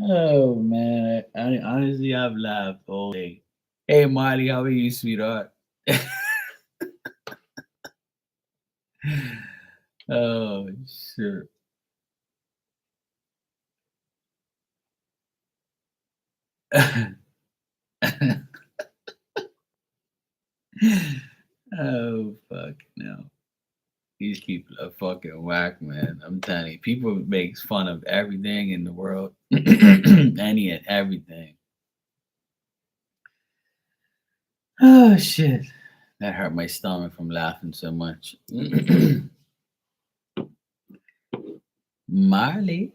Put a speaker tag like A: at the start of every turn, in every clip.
A: Oh man, I honestly I've laughed all day. Hey Miley, how are you, sweetheart? Oh shit. Oh fuck no. These people are fucking whack, man. I'm telling you, people makes fun of everything in the world. Any and everything. Oh shit. That hurt my stomach from laughing so much. Marley.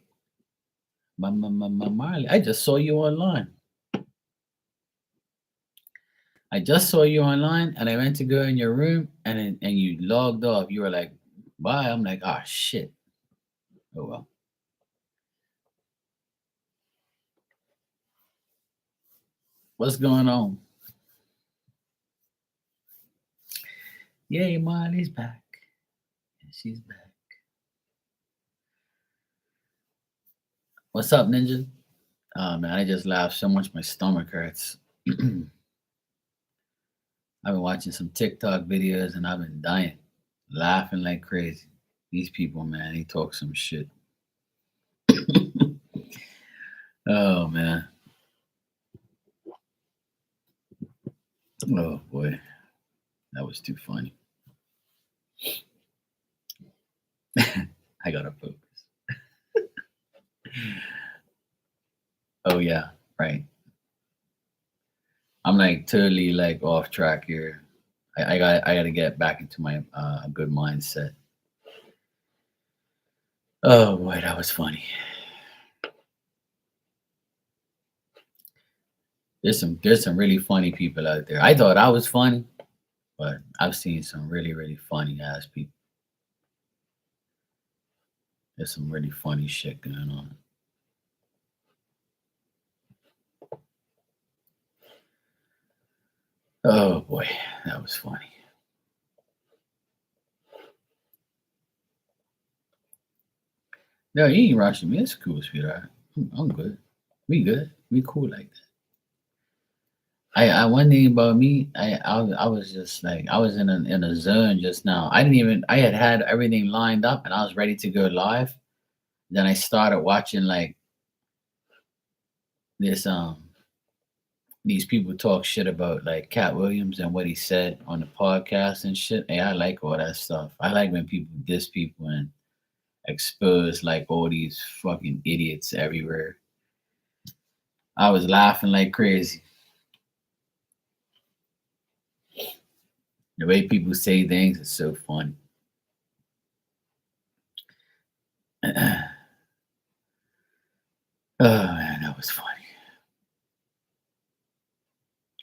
A: Marley. I just saw you online. I just saw you online and I went to go in your room and you logged off. You were like, bye. I'm like, oh shit. Oh well. What's going on? Yay, Marley's back. She's back. What's up, Ninja? Oh man, I just laughed so much my stomach hurts. I've been watching some TikTok videos and I've been dying, laughing like crazy. These people, man, they talk some shit. Oh man. Oh boy. That was too funny. I gotta focus. Oh yeah, right. I'm like totally like off track here. I gotta get back into my good mindset. Oh boy, that was funny. There's some really funny people out there. I thought I was funny, but I've seen some really funny ass people. There's some really funny shit going on. Oh boy, that was funny. No, you ain't rushing me. It's cool, sweetheart. I'm good. We good. We cool like that. I one thing about me, I was just like I was in a zone just now. I didn't even I had everything lined up and I was ready to go live. Then I started watching like this these people talk shit about like Cat Williams and what he said on the podcast and shit. Hey, I like all that stuff. I like when people diss people and expose like all these fucking idiots everywhere. I was laughing like crazy. The way people say things is so funny. Oh man, that was funny.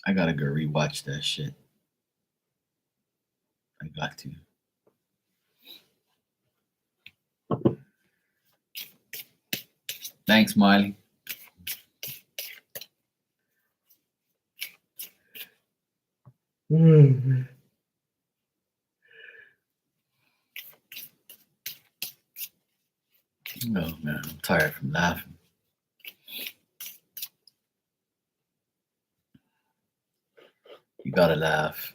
A: I gotta go rewatch that shit. I got to. Thanks, Miley. Oh man, I'm tired from laughing. You gotta laugh.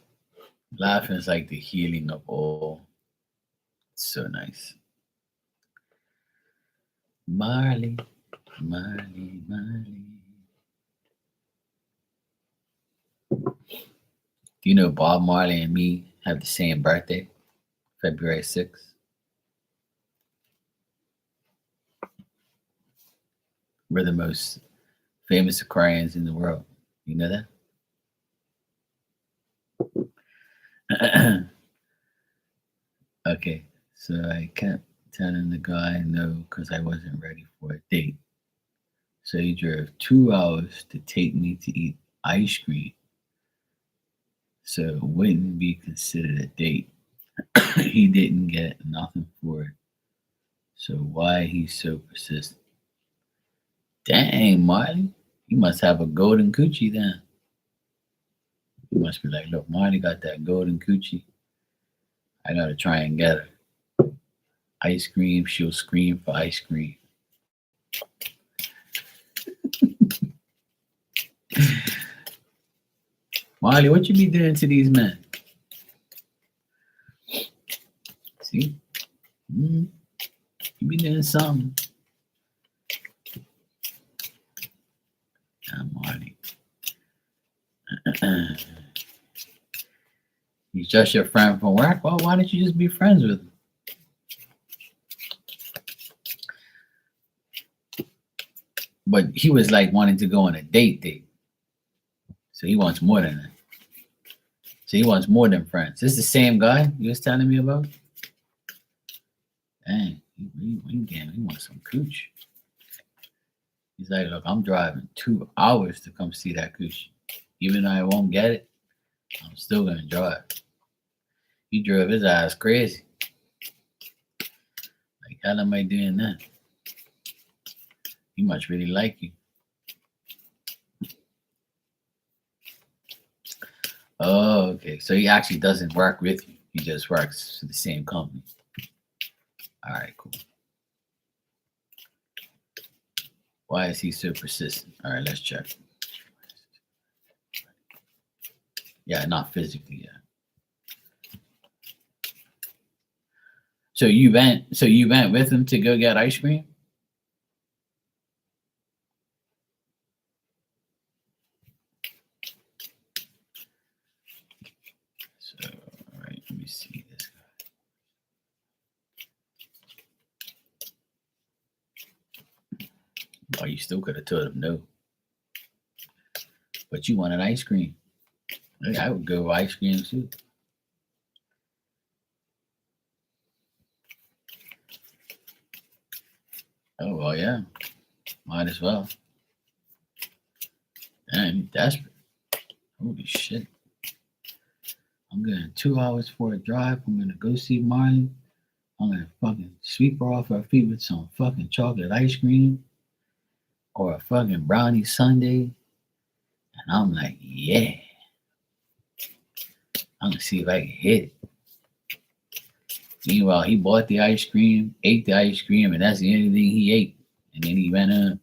A: Laughing is like the healing of all. It's so nice. Marley, Marley, Marley. Do you know Bob Marley and me have the same birthday, February 6th? We're the most famous Aquarians in the world. You know that? Okay, so I kept telling the guy no because I wasn't ready for a date. So he drove 2 hours to take me to eat ice cream. So it wouldn't be considered a date. He didn't get nothing for it. So why he's so persistent? Dang, Marley, you must have a golden coochie then. You must be like, look, Marley got that golden coochie. I gotta try and get her. Ice cream, she'll scream for ice cream. Marley, what you be doing to these men? See? You be doing something. Marley. He's just your friend from work. Well, why don't you just be friends with him? But he was like wanting to go on a date. So he wants more than that. So he wants more than friends. This is the same guy you was telling me about? Dang, he wants some cooch. He's like, look, I'm driving 2 hours to come see that cooch. Even though I won't get it, I'm still gonna drive. He drove his ass crazy. Like, how am I doing that? He must really like you. Oh, okay. So he actually doesn't work with you. He just works for the same company. All right, cool. Why is he so persistent? All right, let's check. Yeah, not physically, yeah. So you went with him to go get ice cream? So, all right, let me see this guy. Oh, you still could have told him no. But you wanted ice cream. I would go with ice cream too. Oh, well, yeah. Might as well. Damn, you desperate. Holy shit. I'm getting 2 hours for a drive. I'm gonna go see Marley. I'm gonna fucking sweep her off her feet with some fucking chocolate ice cream or a fucking brownie sundae. And I'm like, yeah. I'm gonna see if I can hit it. Meanwhile, he bought the ice cream, ate the ice cream, and that's the only thing he ate. And then he went on.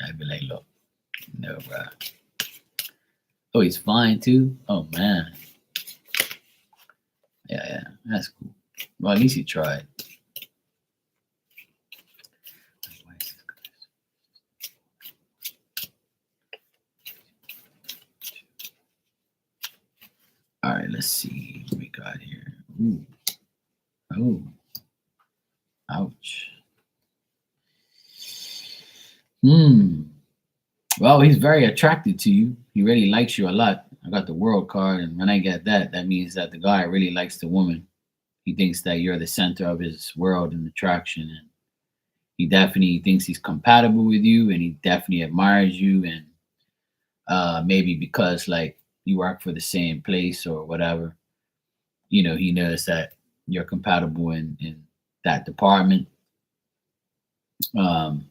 A: I'd be like, look, no, bro. Oh, he's fine too? Oh, man. Yeah, that's cool. Well, at least he tried. All right, let's see what we got here. Ooh. Oh. Ouch. Well, he's very attracted to you. He really likes you a lot. I got the world card, and when I get that, that means that the guy really likes the woman. He thinks that you're the center of his world and attraction, and he definitely thinks he's compatible with you, and he definitely admires you, and maybe because like you work for the same place or whatever, you know, he knows that you're compatible in that department. Um,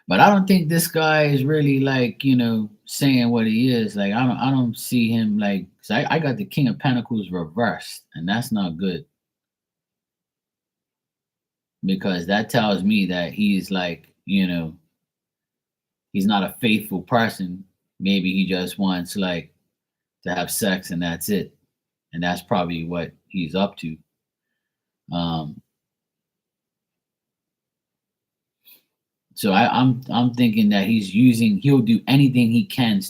A: But I don't think this guy is really like, you know, saying what he is. Like I don't see him like 'cause I got the King of Pentacles reversed, and that's not good. Because that tells me that he's like, you know, he's not a faithful person. Maybe he just wants like to have sex and that's it. And that's probably what he's up to. Um So I'm thinking that he'll do anything he can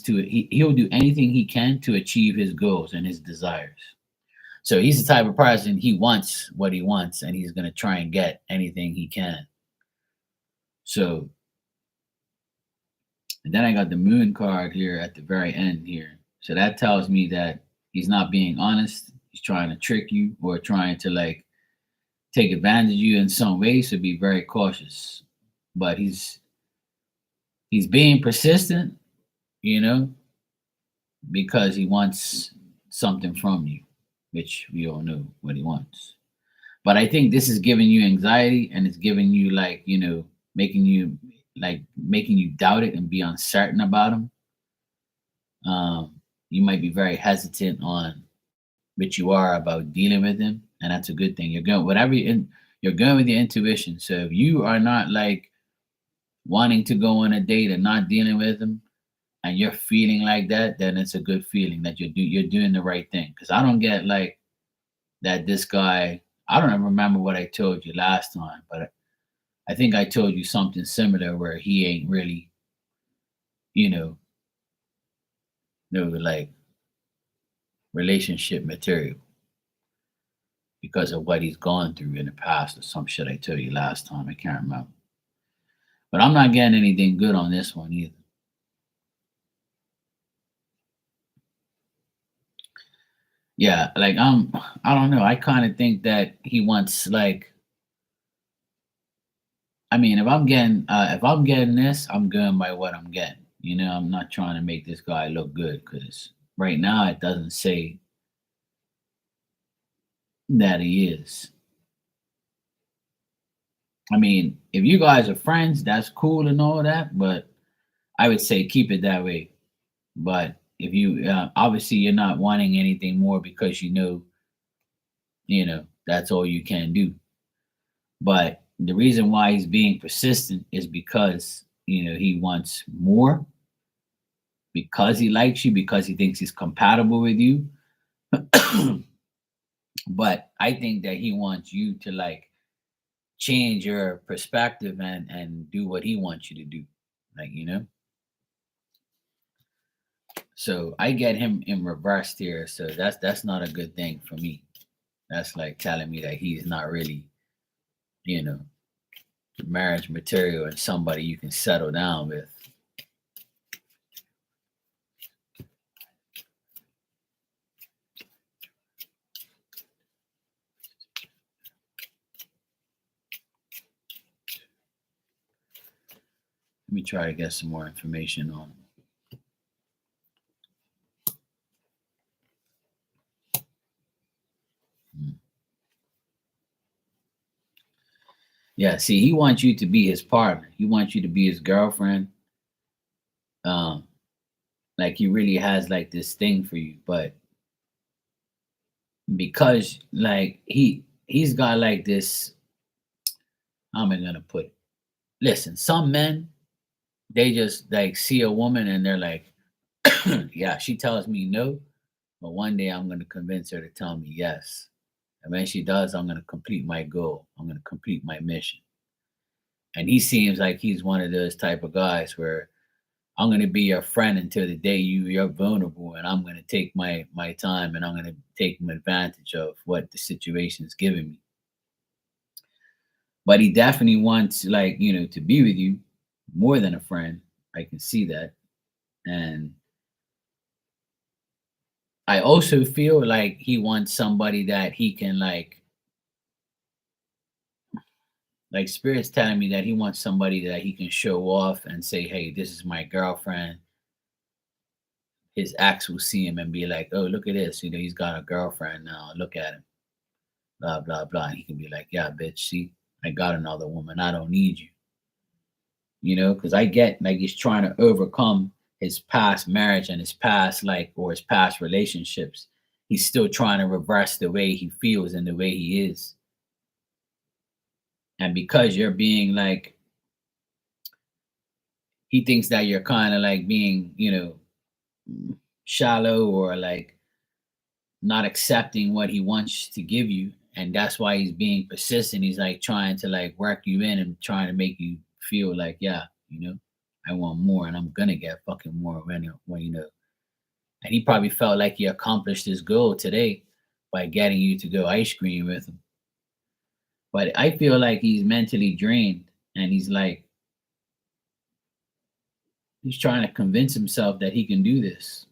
A: he'll do anything he can to achieve his goals and his desires. So he's the type of person he wants what he wants and he's gonna try and get anything he can. So and then I got the moon card here at the very end here. So that tells me that he's not being honest. He's trying to trick you or trying to like take advantage of you in some way. So be very cautious. But he's being persistent, you know, because he wants something from you, which we all know what he wants. But I think this is giving you anxiety and it's giving you like, making you making you doubt it and be uncertain about him. You might be very hesitant on which you are about dealing with him, and that's a good thing. You're going whatever you're going with your intuition. So if you are not like wanting to go on a date and not dealing with him, and you're feeling like that, then it's a good feeling that you're doing the right thing. Because I don't get like that this guy. I don't even remember what I told you last time, but I think I told you something similar where he ain't really, you know, no like relationship material because of what he's gone through in the past or some shit I told you last time. I can't remember. But I'm not getting anything good on this one either. Yeah, like I don't know. I kind of think that he wants like I mean, if I'm getting this, I'm going by what I'm getting. You know, I'm not trying to make this guy look good because right now it doesn't say that he is. I mean, if you guys are friends, that's cool and all that, but I would say keep it that way. But if you obviously you're not wanting anything more because that's all you can do. But the reason why he's being persistent is because he wants more, because he likes you, because he thinks he's compatible with you. But I think that he wants you to like change your perspective and do what he wants you to do, like. So I get him in reverse here, so that's not a good thing for me. That's like telling me that he's not really you know marriage material and somebody you can settle down with. Let me try to get some more information on him. Hmm. Yeah, see, he wants you to be his partner. He wants you to be his girlfriend. Um, like he really has like this thing for you, but because like he's got like this, how am I gonna put it? Listen, some men they just like see a woman and they're like, yeah, she tells me no, but one day I'm gonna convince her to tell me yes. And when she does, I'm gonna complete my goal. I'm gonna complete my mission. And he seems like he's one of those type of guys where I'm gonna be your friend until the day you're vulnerable, and I'm gonna take my time and I'm gonna take advantage of what the situation is giving me. But he definitely wants like to be with you more than a friend. I can see that, and I also feel like he wants somebody that he can like spirit's telling me that he wants somebody that he can show off and say, hey, this is my girlfriend. His ex will see him and be like, oh, look at this, he's got a girlfriend now, look at him, blah blah blah, and he can be like, yeah, bitch, see, I got another woman, I don't need you. Because I get like he's trying to overcome his past marriage and his past or his past relationships. He's still trying to reverse the way he feels and the way he is. And because you're being like, he thinks that you're kind of like being, shallow or like not accepting what he wants to give you. And that's why he's being persistent. He's like trying to like work you in and trying to make you feel like, yeah, I want more and I'm gonna get fucking more when. And he probably felt like he accomplished his goal today by getting you to go ice cream with him. But I feel like he's mentally drained and he's trying to convince himself that he can do this.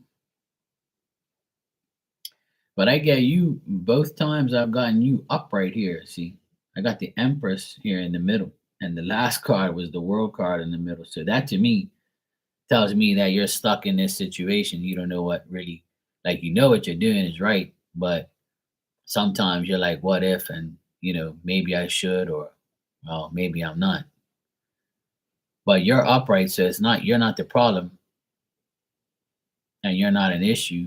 A: But I get you both times I've gotten you up right here. See, I got the Empress here in the middle, and the last card was the World card in the middle. So that to me tells me that you're stuck in this situation. You don't know what really, like, what you're doing is right, but sometimes you're like, what if, and maybe I should, or well, maybe I'm not. But you're upright, so you're not the problem, and and you're not an issue,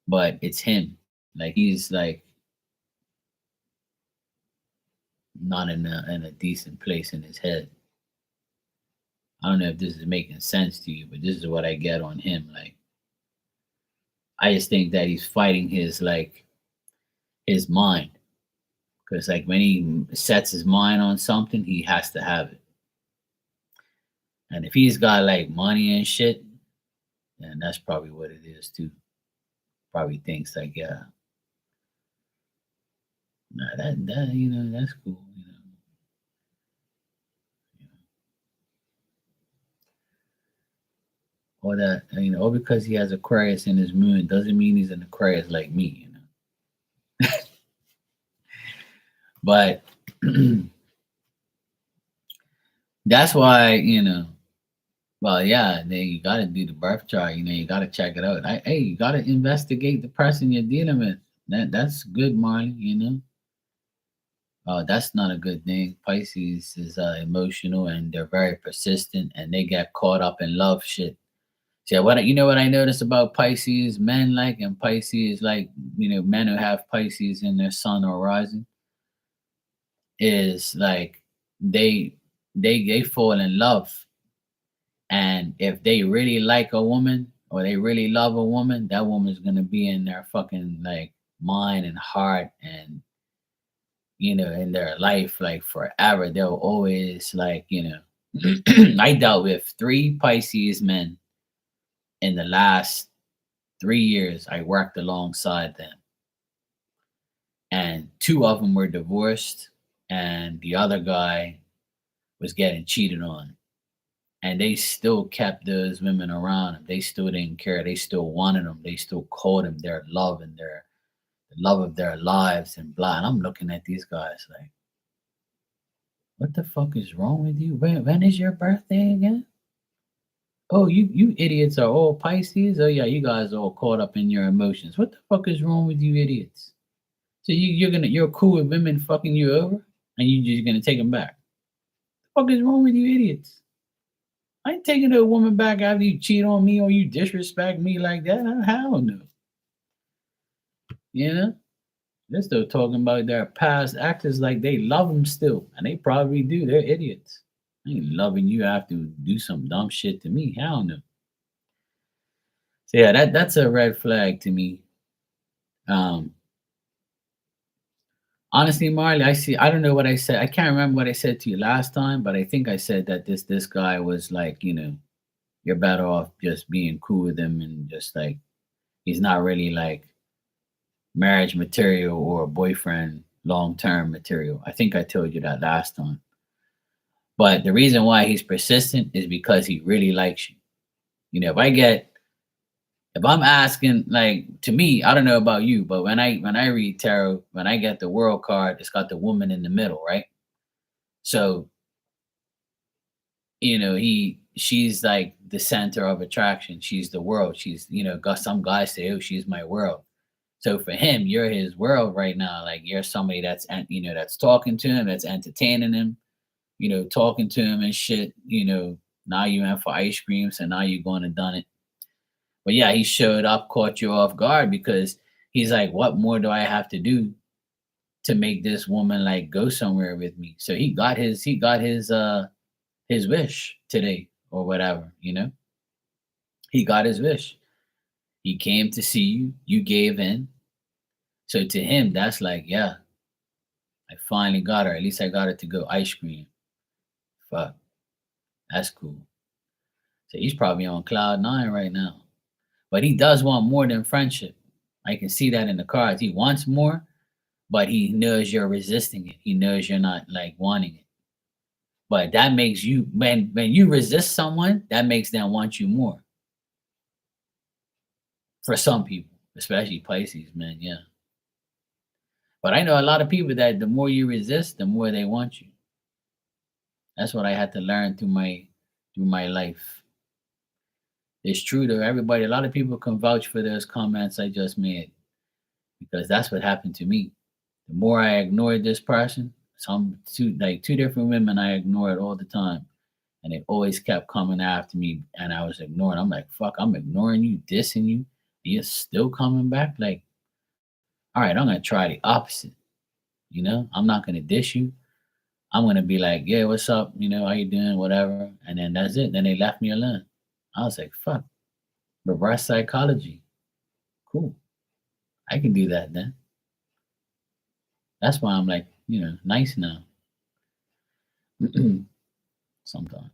A: but it's him. Like he's like not in a decent place in his head. I don't know if this is making sense to you, but this is what I get on him. Like I just think that he's fighting his mind. Because like when he sets his mind on something, he has to have it. And if he's got like money and shit, then that's probably what it is too. Probably thinks like, yeah, nah, that that's cool. Or that or because he has Aquarius in his moon doesn't mean he's an Aquarius like me. But that's why well, yeah, then you got to do the birth chart. You got to check it out. Hey, you got to investigate the person you're dealing with. That's good, Marley. That's not a good thing. Pisces is emotional and they're very persistent and they get caught up in love shit. See, what I notice about Pisces men like and Pisces like men who have Pisces in their sun or rising is like they they fall in love. And if they really like a woman or they really love a woman, that woman's gonna be in their fucking like mind and heart and in their life like forever. They'll always I dealt with 3 Pisces men in the last 3 years. I worked alongside them. And 2 of them were divorced and the other guy was getting cheated on. And they still kept those women around them. They still didn't care. They still wanted them. They still called them their love and the love of their lives and blah. And I'm looking at these guys like, what the fuck is wrong with you? When is your birthday again? Oh, you idiots are all Pisces. Oh yeah, you guys are all caught up in your emotions. What the fuck is wrong with you idiots? So you're cool with women fucking you over, and you just gonna take them back? What the fuck is wrong with you idiots? I ain't taking a woman back after you cheat on me or you disrespect me like that. Hell no. You know? They're still talking about their past actors like they love them still. And they probably do. They're idiots. I ain't loving you after you do some dumb shit to me. Hell no. So yeah, that's a red flag to me. Um Honestly, Marley, I don't know what I said. I can't remember what I said to you last time, but I think I said that this guy was like, you're better off just being cool with him and just like he's not really like marriage material or boyfriend long term material. I think I told you that last time. But the reason why he's persistent is because he really likes you. If I'm asking like to me, I don't know about you, but when I read tarot, when I get the world card, it's got the woman in the middle, right? So, she's like the center of attraction. She's the world. She's, got some guys say, oh, she's my world. So for him, you're his world right now. Like you're somebody that's talking to him, that's entertaining him, talking to him and shit. Now you went for ice cream, so now you're going to done it. But yeah, he showed up, caught you off guard because he's like, what more do I have to do to make this woman like go somewhere with me? So he got his wish today or whatever. He got his wish. He came to see you. You gave in. So to him, that's like, yeah, I finally got her. At least I got her to go ice cream. Fuck, that's cool. So he's probably on cloud 9 right now. But he does want more than friendship. I can see that in the cards. He wants more, but he knows you're resisting it. He knows you're not like wanting it. But that makes you when you resist someone, that makes them want you more. For some people, especially Pisces, man, yeah. But I know a lot of people that the more you resist, the more they want you. That's what I had to learn through my life. It's true to everybody. A lot of people can vouch for those comments I just made because that's what happened to me. The more I ignored this person, two different women I ignored all the time. and they always kept coming after me, and I was ignoring. I'm like, fuck, I'm ignoring you, dissing you, and you're still coming back. Like, all right, I'm gonna try the opposite. I'm not gonna diss you. I'm gonna be like, yeah, what's up? How you doing? Whatever. And then that's it. Then they left me alone. I was like, fuck, reverse psychology. Cool. I can do that then. That's why I'm like, nice now. Sometimes.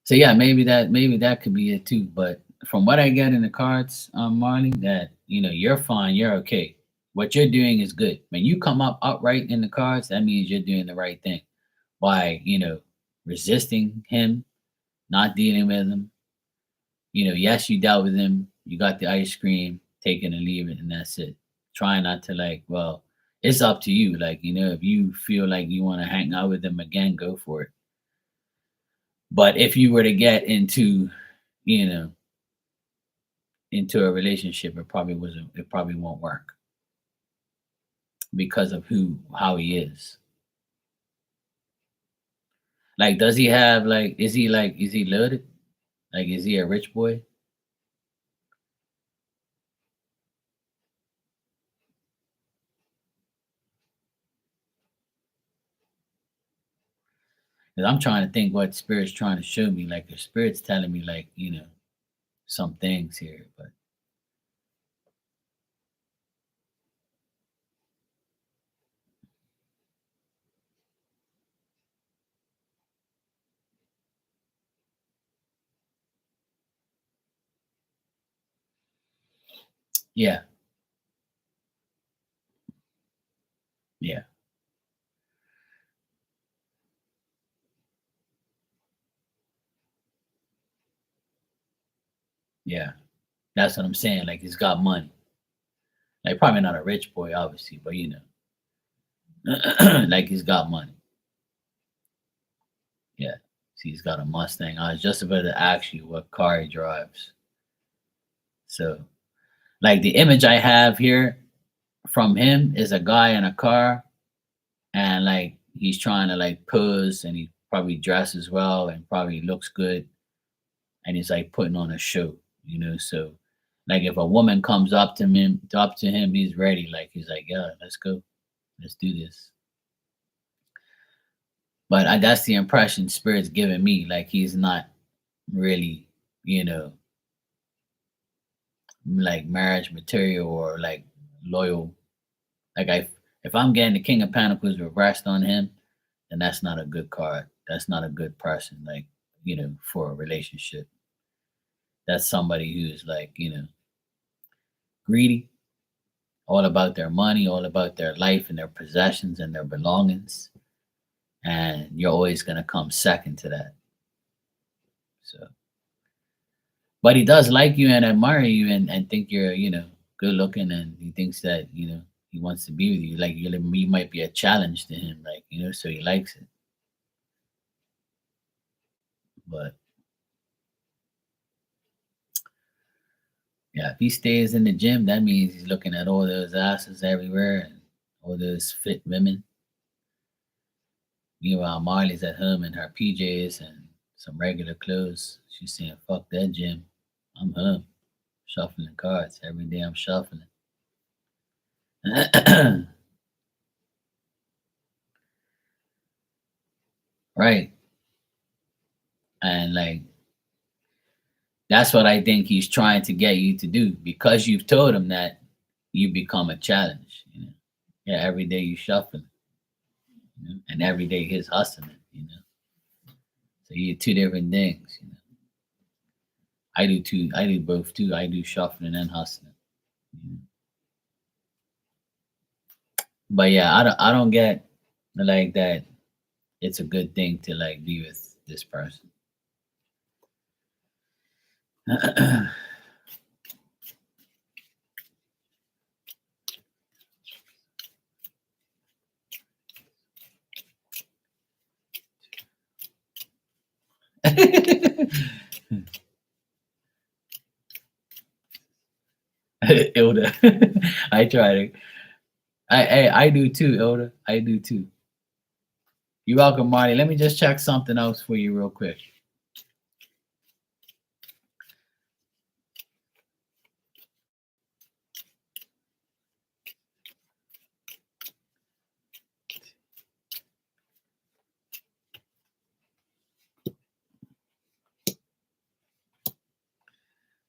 A: So yeah, maybe that could be it too. But from what I get in the cards, Marley, that you're fine, you're okay. What you're doing is good. When you come up upright in the cards, that means you're doing the right thing by resisting him, not dealing with him. Yes, you dealt with him. You got the ice cream, take it and leave it, and that's it. Try not to well, it's up to you. If you feel like you want to hang out with them again, go for it. But if you were to get you know, into a relationship, it probably won't work because of how he is. Like, does he have is he loaded? Like, is he a rich boy? 'Cause I'm trying to think what spirit's trying to show me. Like, the spirit's telling me, some things here, but yeah, yeah, yeah. That's what I'm saying. Like, he's got money. Like, probably not a rich boy, obviously, but like, he's got money. Yeah. See, he's got a Mustang. I was just about to ask you what car he drives. So, like, the image I have here from him is a guy in a car, and like he's trying to pose, and he probably dresses well and probably looks good, and he's like putting on a show. So, like, if a woman comes up to him, he's ready. Like, he's like, yeah, let's go, let's do this. But that's the impression spirit's giving me. Like, he's not really, you know, like marriage material or like loyal. Like, if I'm getting the King of Pentacles reversed on him, then that's not a good card. That's not a good person. Like, for a relationship. That's somebody who's greedy, all about their money, all about their life and their possessions and their belongings. And you're always gonna come second to that. So, but he does like you and admire you, and think you're, good looking, and he thinks that, he wants to be with you. Like, you might be a challenge to him, like, so he likes it. But yeah, if he stays in the gym, that means he's looking at all those asses everywhere and all those fit women. Meanwhile, Marley's at home in her PJs and some regular clothes. She's saying, fuck that gym. I'm home. Shuffling cards. Every day I'm shuffling. Right. And that's what I think he's trying to get you to do, because you've told him that you become a challenge. Yeah, every day you shuffling, and every day he's hustling. So you two different things. I do too. I do both too. I do shuffling and hustling. You know? But yeah, I don't get like that. It's a good thing to be with this person. Ilda, I try to. I do too, Ilda. I do too. You're welcome, Marty. Let me just check something else for you real quick.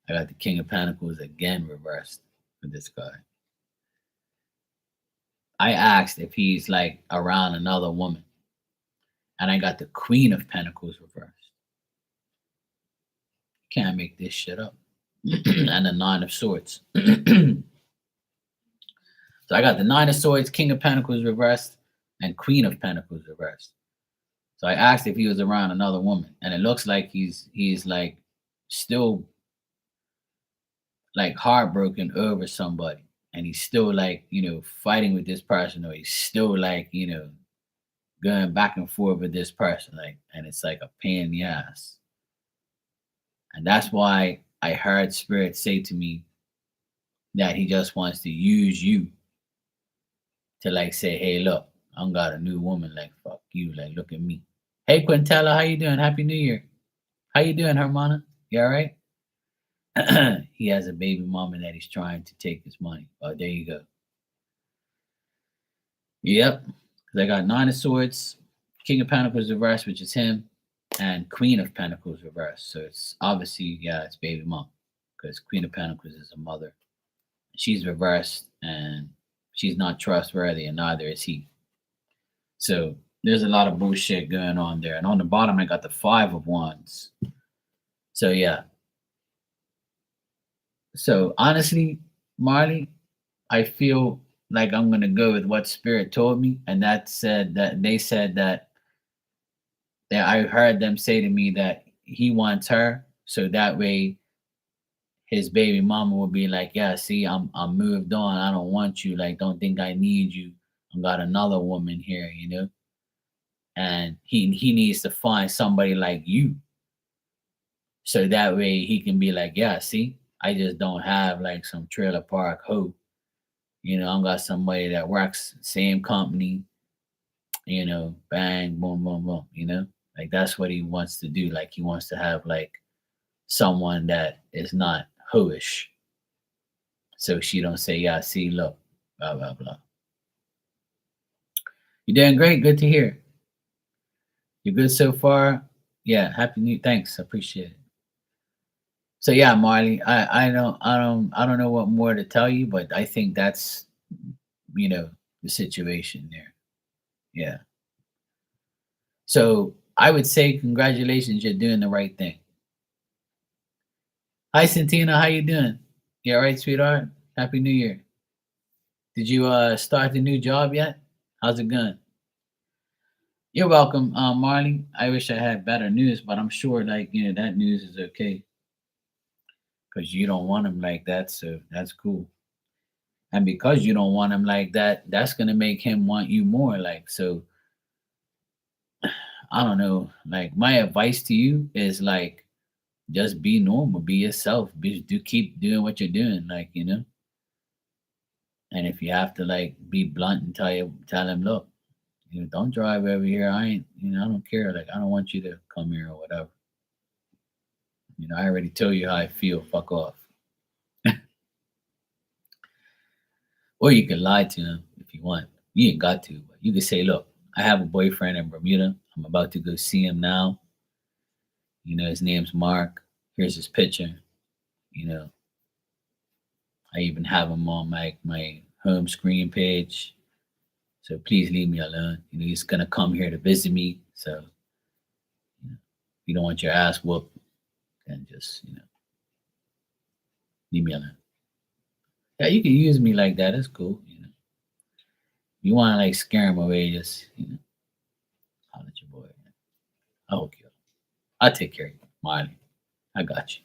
A: I got the King of Pentacles again reversed for this guy. I asked if he's like around another woman, and I got the Queen of Pentacles reversed. Can't make this shit up. And the Nine of Swords. So I got the Nine of Swords, King of Pentacles reversed, and Queen of Pentacles reversed. So I asked if he was around another woman, and it looks like he's like still like heartbroken over somebody, and he's still like, fighting with this person, or he's still like, going back and forth with this person, like, and it's like a pain in the ass. And that's why I heard Spirit say to me that he just wants to use you to like say, hey, look, I'm got a new woman, like fuck you, like look at me. Hey Quintella, how you doing? Happy New Year. How you doing, Hermana? You all right? He has a baby mama that he's trying to take his money. Oh, there you go. Yep. Because I got Nine of Swords, King of Pentacles reversed, which is him, and Queen of Pentacles reversed. So it's obviously, it's baby mom. Because Queen of Pentacles is a mother. She's reversed and she's not trustworthy, and neither is he. So there's a lot of bullshit going on there. And on the bottom, I got the Five of Wands. So yeah. So honestly, Marley, I feel like I'm gonna go with what Spirit told me, and that said that they said that I heard them say to me that he wants her, so that way his baby mama will be like, yeah, see, I'm moved on. I don't want you. Like, don't think I need you. I got another woman here, and he needs to find somebody like you, so that way he can be like, yeah, see, I just don't have like some trailer park hoe. I got somebody that works same company, bang, boom, boom, boom, like that's what he wants to do. Like he wants to have like someone that is not hoish. So she don't say, yeah, see, look, blah, blah, blah. You're doing great. Good to hear. You're good so far. Yeah, happy new. Thanks. I appreciate it. So yeah, Marley, I don't know what more to tell you, but I think that's the situation there. Yeah. So I would say congratulations, you're doing the right thing. Hi Santina, how you doing? You all right, sweetheart? Happy New Year. Did you start the new job yet? How's it going? You're welcome, Marley. I wish I had better news, but I'm sure like that news is okay. Because you don't want him like that, so that's cool. And because you don't want him like that, that's gonna make him want you more. Like, so I don't know. Like my advice to you is like just be normal, be yourself, keep doing what you're doing, like And if you have to like be blunt and tell him, look, don't drive over here. I ain't, I don't care. Like I don't want you to come here or whatever. I already told you how I feel. Fuck off. Or you can lie to him if you want. You ain't got to, but you can say, look, I have a boyfriend in Bermuda. I'm about to go see him now. His name's Mark. Here's his picture. I even have him on my home screen page. So please leave me alone. He's gonna come here to visit me. So if you don't want your ass whooped, then just leave me alone. Yeah, you can use me like that. It's cool. You want to like scare him away, just holler at your boy. I hope you. I'll take care of you, Marley. I got you.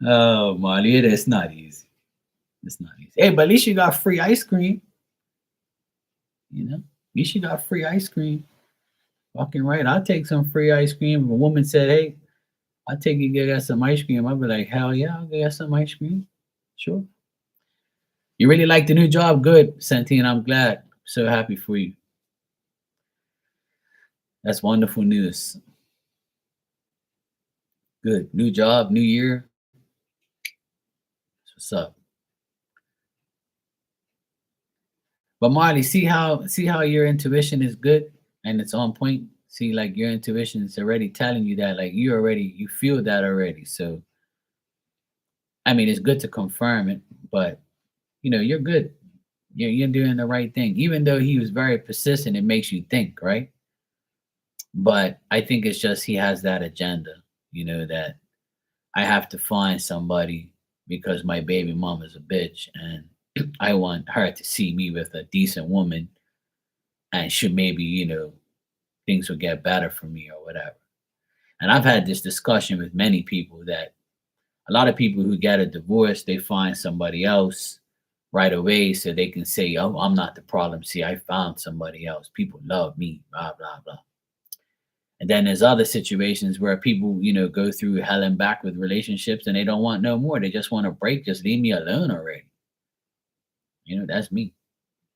A: Oh, Marley, it's not easy. It's not easy. Hey, but at least you got free ice cream. At least you got free ice cream. Fucking right. I'll take some free ice cream. If a woman said, hey, I'll take you get some ice cream, I'll be like, hell yeah, I'll get some ice cream. Sure. You really like the new job? Good, Santine. I'm glad. So happy for you. That's wonderful news. Good. New job, new year. What's up? But Marley, see how your intuition is good and it's on point. See, like your intuition is already telling you that, like you feel that already. So I mean, it's good to confirm it, but you're good. You're doing the right thing. Even though he was very persistent, it makes you think, right? But I think it's just he has that agenda, that I have to find somebody because my baby mom is a bitch and I want her to see me with a decent woman and should maybe, things will get better for me or whatever. And I've had this discussion with many people that a lot of people who get a divorce, they find somebody else right away so they can say, oh, I'm not the problem. See, I found somebody else. People love me, blah, blah, blah. And then there's other situations where people, go through hell and back with relationships and they don't want no more. They just want to break. Just leave me alone already. That's me.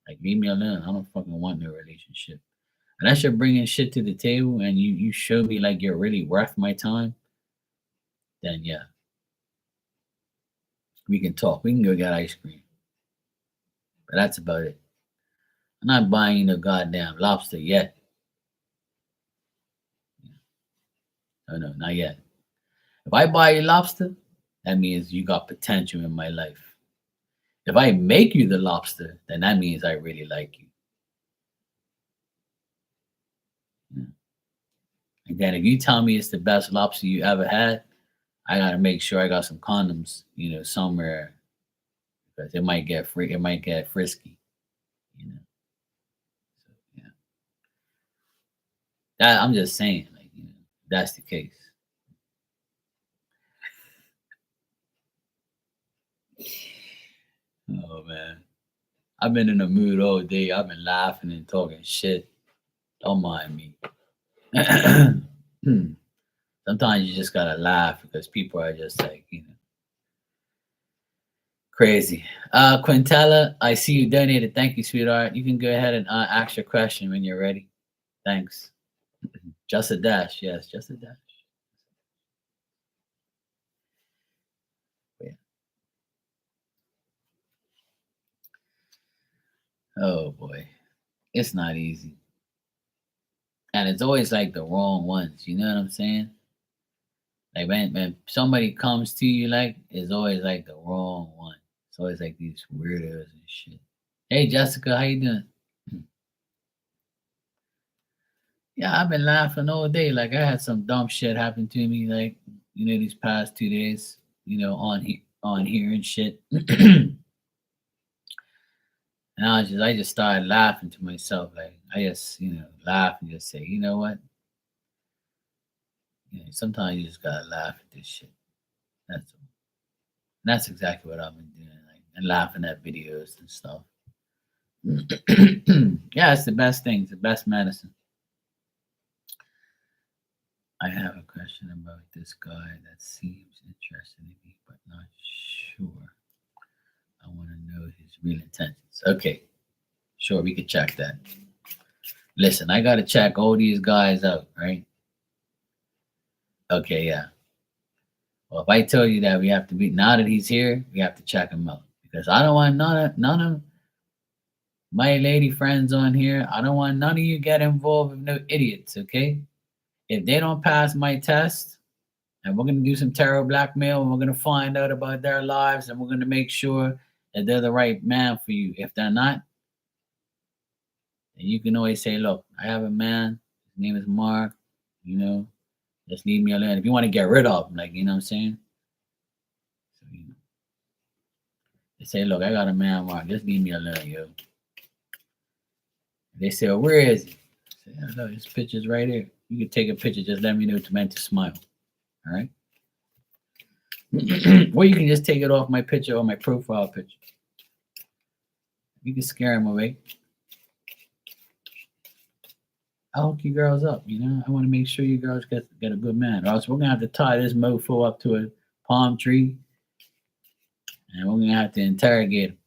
A: Like, leave me alone. I don't fucking want no relationship. Unless you're bringing shit to the table and you show me like you're really worth my time, then yeah, we can talk. We can go get ice cream. But that's about it. I'm not buying you no goddamn lobster yet. No, no, not yet. If I buy you lobster, that means you got potential in my life. If I make you the lobster, then that means I really like you. Yeah. Again, if you tell me it's the best lobster you ever had, I gotta make sure I got some condoms, somewhere because it might get free. It might get frisky. You know. So, yeah. That I'm just saying, like, that's the case. Oh man, I've been in a mood all day. I've been laughing and talking shit. Don't mind me. Sometimes you just gotta laugh because people are just like, crazy. Quintella, I see you donated. Thank you, sweetheart. You can go ahead and ask your question when you're ready. Thanks. Just a dash. Yes, just a dash. Yeah. Oh boy. It's not easy. And it's always like the wrong ones. You know what I'm saying? Like when somebody comes to you, like, it's always like the wrong one. It's always like these weirdos and shit. Hey Jessica, how you doing? Yeah, I've been laughing all day. Like I had some dumb shit happen to me, like, these past 2 days, on here and shit. And I just started laughing to myself. Like I just, laugh and just say, you know what? Sometimes you just gotta laugh at this shit. That's all. That's exactly what I've been doing, like, and laughing at videos and stuff. Yeah, it's the best thing. It's the best medicine. I have a question about this guy that seems interested in me, but not sure. I want to know his real intentions. Okay, sure, we could check that. Listen, I got to check all these guys out, right? Okay, yeah. Well, if I tell you that we have to be, now that he's here, we have to check him out because I don't want none of my lady friends on here. I don't want none of you get involved with no idiots, okay? If they don't pass my test, and we're gonna do some terror blackmail, and we're gonna find out about their lives, and we're gonna make sure that they're the right man for you. If they're not, then you can always say, "Look, I have a man. His name is Mark. You know, just leave me alone." If you want to get rid of him, like, what I'm saying. So, they say, "Look, I got a man, Mark. Just leave me alone, yo." They say, "Oh, where is he?" I say, "Oh, look, his picture's right here. You can take a picture. Just let me know to meant to smile. All right." Or you can just take it off my picture or my profile picture. You can scare him away. I'll hook you girls up. I want to make sure you girls get a good man. Or else we're gonna have to tie this mofo up to a palm tree, and we're gonna have to interrogate him.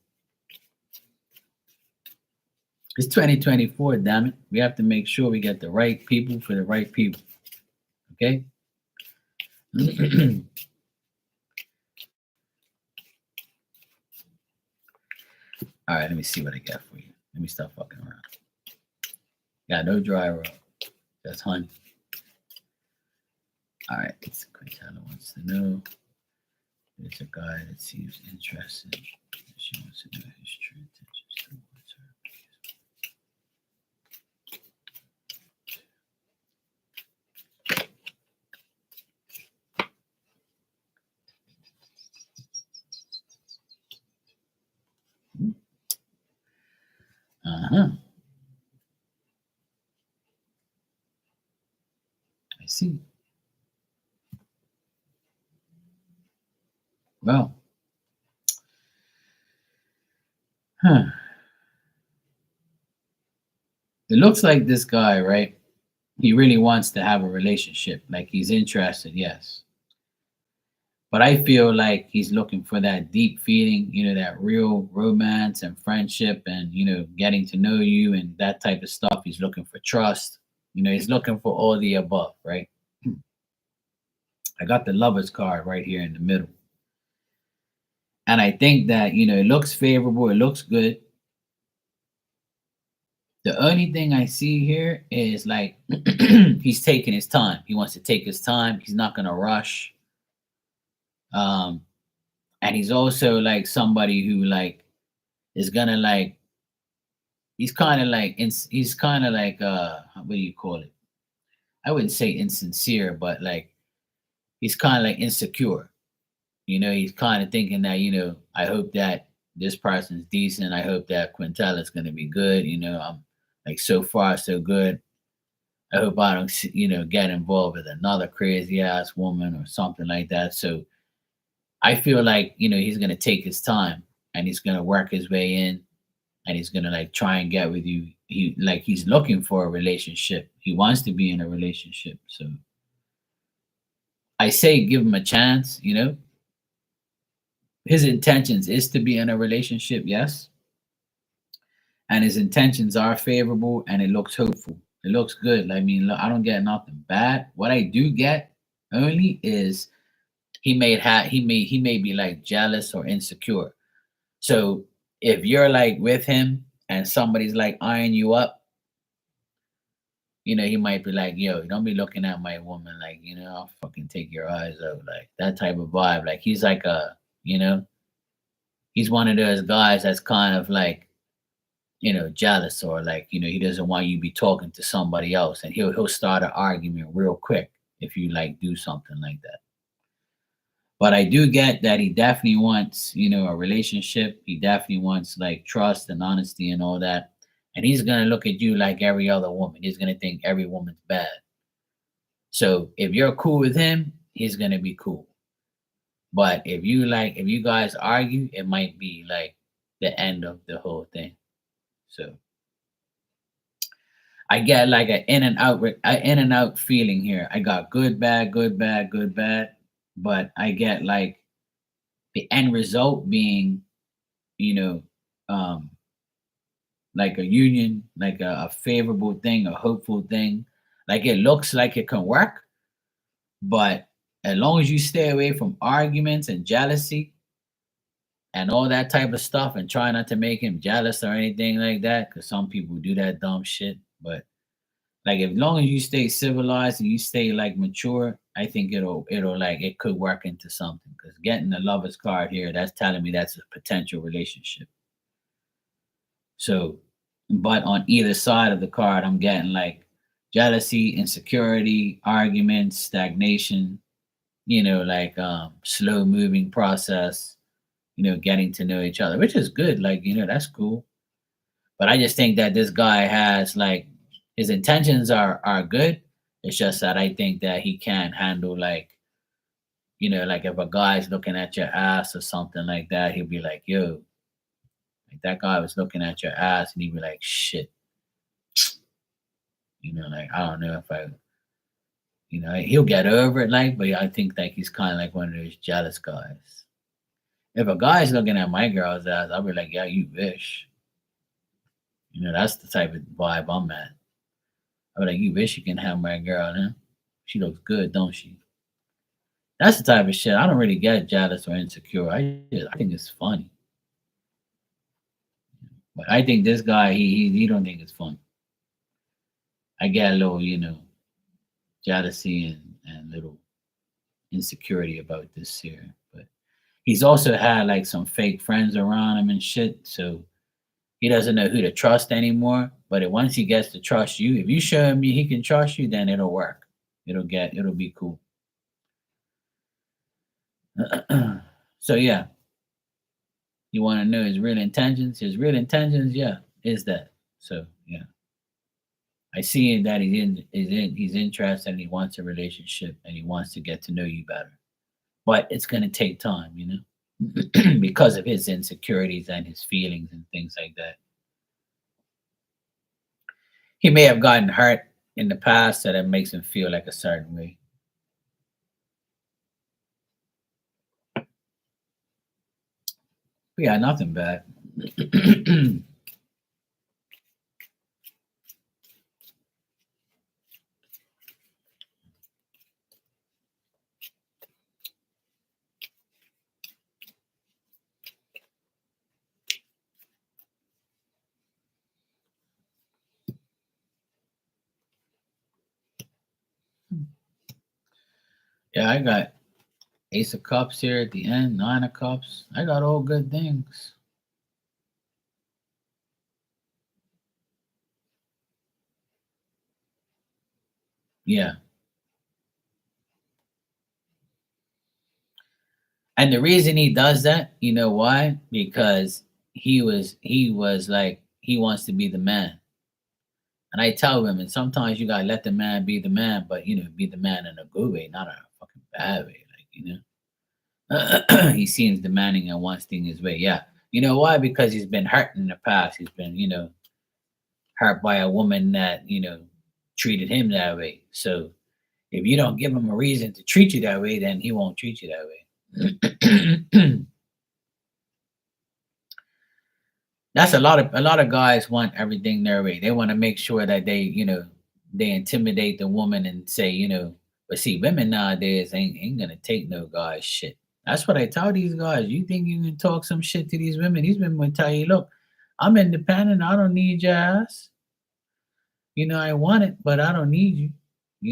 A: It's 2024, damn it. We have to make sure we get the right people for the right people. Okay? All right, let me see what I got for you. Let me stop fucking around. Got no dry rub. That's honey. All right, Quintana wants to know. There's a guy that seems interested. She wants to know his true intentions towards her. Uh-huh. I see. Well, huh. It looks like this guy, right? He really wants to have a relationship. Like he's interested, yes. But I feel like he's looking for that deep feeling, that real romance and friendship and, getting to know you and that type of stuff. He's looking for trust. He's looking for all the above, right? I got the lover's card right here in the middle. And I think that, it looks favorable, it looks good. The only thing I see here is like he's taking his time. He wants to take his time. He's not going to rush. Um, and he's also like somebody who like is gonna like he's kind of like he's kind of like what do you call it? I wouldn't say insincere, but like he's kind of like insecure. He's kind of thinking that I hope that this person's decent. I hope that Quintella's gonna be good. I'm like so far so good. I hope I don't get involved with another crazy ass woman or something like that. So I feel like he's gonna take his time and he's gonna work his way in and he's gonna like try and get with you. He's looking for a relationship. He wants to be in a relationship. So I say give him a chance. His intentions is to be in a relationship, yes, and his intentions are favorable and it looks hopeful. It looks good. I mean, look, I don't get nothing bad. What I do get only is he may be like jealous or insecure. So if you're like with him and somebody's like eyeing you up, he might be like, yo, don't be looking at my woman like, I'll fucking take your eyes out. Like that type of vibe. Like he's like you know, he's one of those guys that's kind of like, jealous or like, he doesn't want you to be talking to somebody else. And he'll start an argument real quick if you like do something like that. But I do get that he definitely wants, a relationship. He definitely wants like trust and honesty and all that. And he's gonna look at you like every other woman. He's gonna think every woman's bad. So if you're cool with him, he's gonna be cool. But if you guys argue, it might be like the end of the whole thing. So I get like an in and out feeling here. I got good, bad, good, bad, good, bad. But I get like the end result being, you know, um, like a union, like a favorable thing, a hopeful thing. Like it looks like it can work, but as long as you stay away from arguments and jealousy and all that type of stuff and try not to make him jealous or anything like that, because some people do that dumb shit. But like as long as you stay civilized and you stay like mature, I think it'll like it could work into something. Because getting the lover's card here, that's telling me that's a potential relationship. So, but on either side of the card, I'm getting like jealousy, insecurity, arguments, stagnation, like slow moving process, getting to know each other, which is good. Like, that's cool. But I just think that this guy has like his intentions are good. It's just that I think that he can't handle like, like if a guy's looking at your ass or something like that, he'll be like, yo, like that guy was looking at your ass and he'd be like, shit. Like I don't know if he'll get over it, like, but I think like he's kind of like one of those jealous guys. If a guy's looking at my girl's ass, I'll be like, yeah, you wish. That's the type of vibe I'm at. I'm like, you wish you can have my girl, huh? She looks good, don't she? That's the type of shit. I don't really get jealous or insecure. I think it's funny. But I think this guy, he don't think it's fun. I get a little, jealousy and little insecurity about this here. But he's also had like some fake friends around him and shit. So he doesn't know who to trust anymore. But once he gets to trust you, if you show him he can trust you, then it'll work. It'll be cool. So yeah, you want to know his real intentions? His real intentions, yeah, is that. So yeah, I see that he's interested and he wants a relationship and he wants to get to know you better. But it's gonna take time, because of his insecurities and his feelings and things like that. He may have gotten hurt in the past that it makes him feel like a certain way. But yeah, nothing bad. Yeah, I got Ace of Cups here at the end, Nine of Cups. I got all good things. Yeah. And the reason he does that, you know why? Because he was like he wants to be the man. And I tell women sometimes you gotta let the man be the man, but be the man in a good way, not a fucking bad way. He seems demanding and wants things his way. Yeah. You know why? Because he's been hurt in the past. He's been, hurt by a woman that, treated him that way. So if you don't give him a reason to treat you that way, then he won't treat you that way. That's a lot of guys want everything their way. They want to make sure that they intimidate the woman and say, but see, women nowadays ain't gonna take no guy's shit. That's what I tell these guys. You think you can talk some shit to these women? These women will tell you, look, I'm independent. I don't need your ass. I want it, but I don't need you.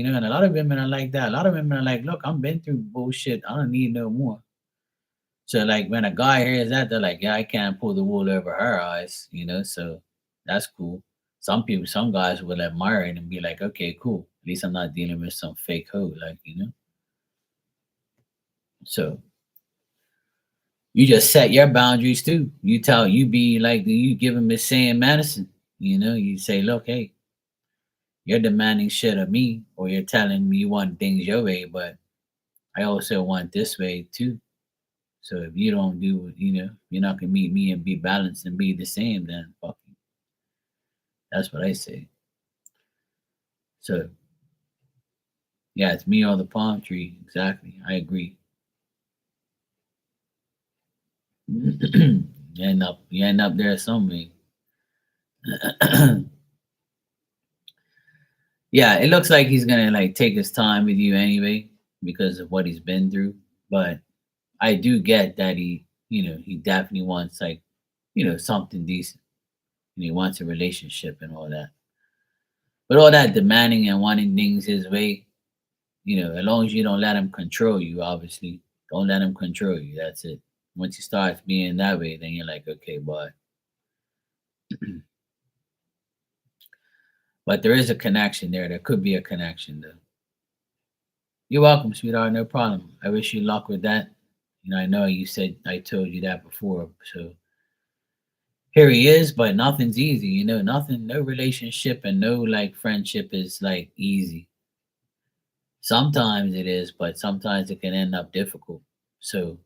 A: And a lot of women are like that. A lot of women are like, look, I'm been through bullshit. I don't need no more. So like when a guy hears that, they're like, yeah, I can't pull the wool over her eyes. So that's cool. Some guys will admire it and be like, okay, cool. At least I'm not dealing with some fake hoe, like. So you just set your boundaries too. You be like you give him the same medicine. You say, look, hey, you're demanding shit of me, or you're telling me you want things your way, but I also want this way too. So if you don't do, you're not gonna meet me and be balanced and be the same, then fuck you. That's what I say. So yeah, it's me or the palm tree. Exactly. I agree. You end up there somewhere. Yeah, it looks like he's gonna like take his time with you anyway because of what he's been through. But I do get that he definitely wants like, something decent. And he wants a relationship and all that. But all that demanding and wanting things his way, as long as you don't let him control you, obviously, don't let him control you. That's it. Once he starts being that way, then you're like, okay, boy. But there is a connection there. There could be a connection though. You're welcome, sweetheart. No problem. I wish you luck with that. I know you said I told you that before. So here he is, but nothing's easy. Nothing, no relationship and no like friendship is like easy. Sometimes it is, but sometimes it can end up difficult. So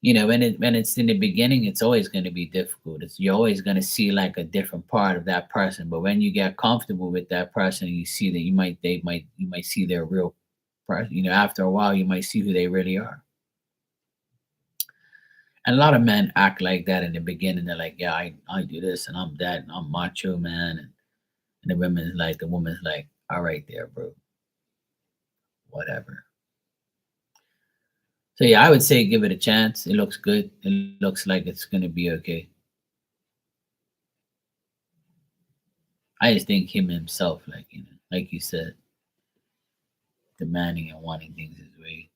A: when it's in the beginning, it's always going to be difficult. You're always going to see like a different part of that person. But when you get comfortable with that person, you see that you might see their real person. After a while, you might see who they really are. And a lot of men act like that in the beginning. They're like, yeah, I do this and I'm that and I'm macho man. And the woman's like, all right there, bro, whatever. So yeah, I would say give it a chance. It looks good. It looks like it's gonna be okay. I just think him himself, like like you said, demanding and wanting things his way.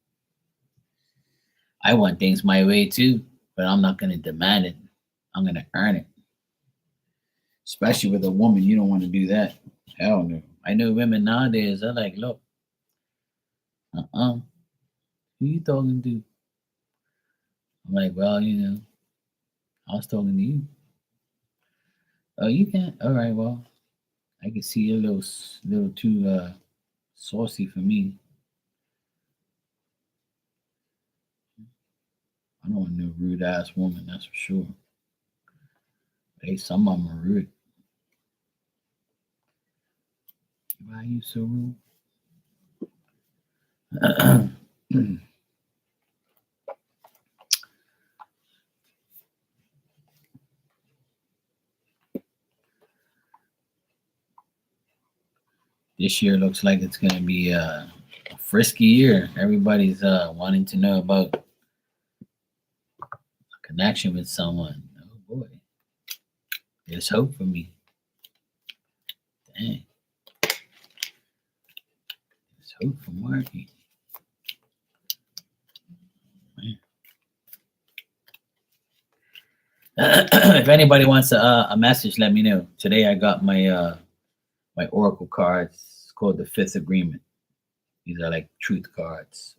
A: I want things my way too, but I'm not gonna demand it. I'm gonna earn it. Especially with a woman, you don't want to do that. Hell no. I know women nowadays are like, look, who you talking to? I'm like, well, I was talking to you. Oh, you can't. All right, well, I can see you're little too saucy for me. I don't want no rude ass woman, that's for sure. Hey, some of them are rude. Why are you so rude? This year looks like it's gonna be a frisky year. Everybody's wanting to know about a connection with someone. Oh boy, there's hope for me. Dang, there's hope for Marky. If anybody wants a message, let me know. Today I got my oracle cards. It's called the Fifth Agreement. These are like truth cards.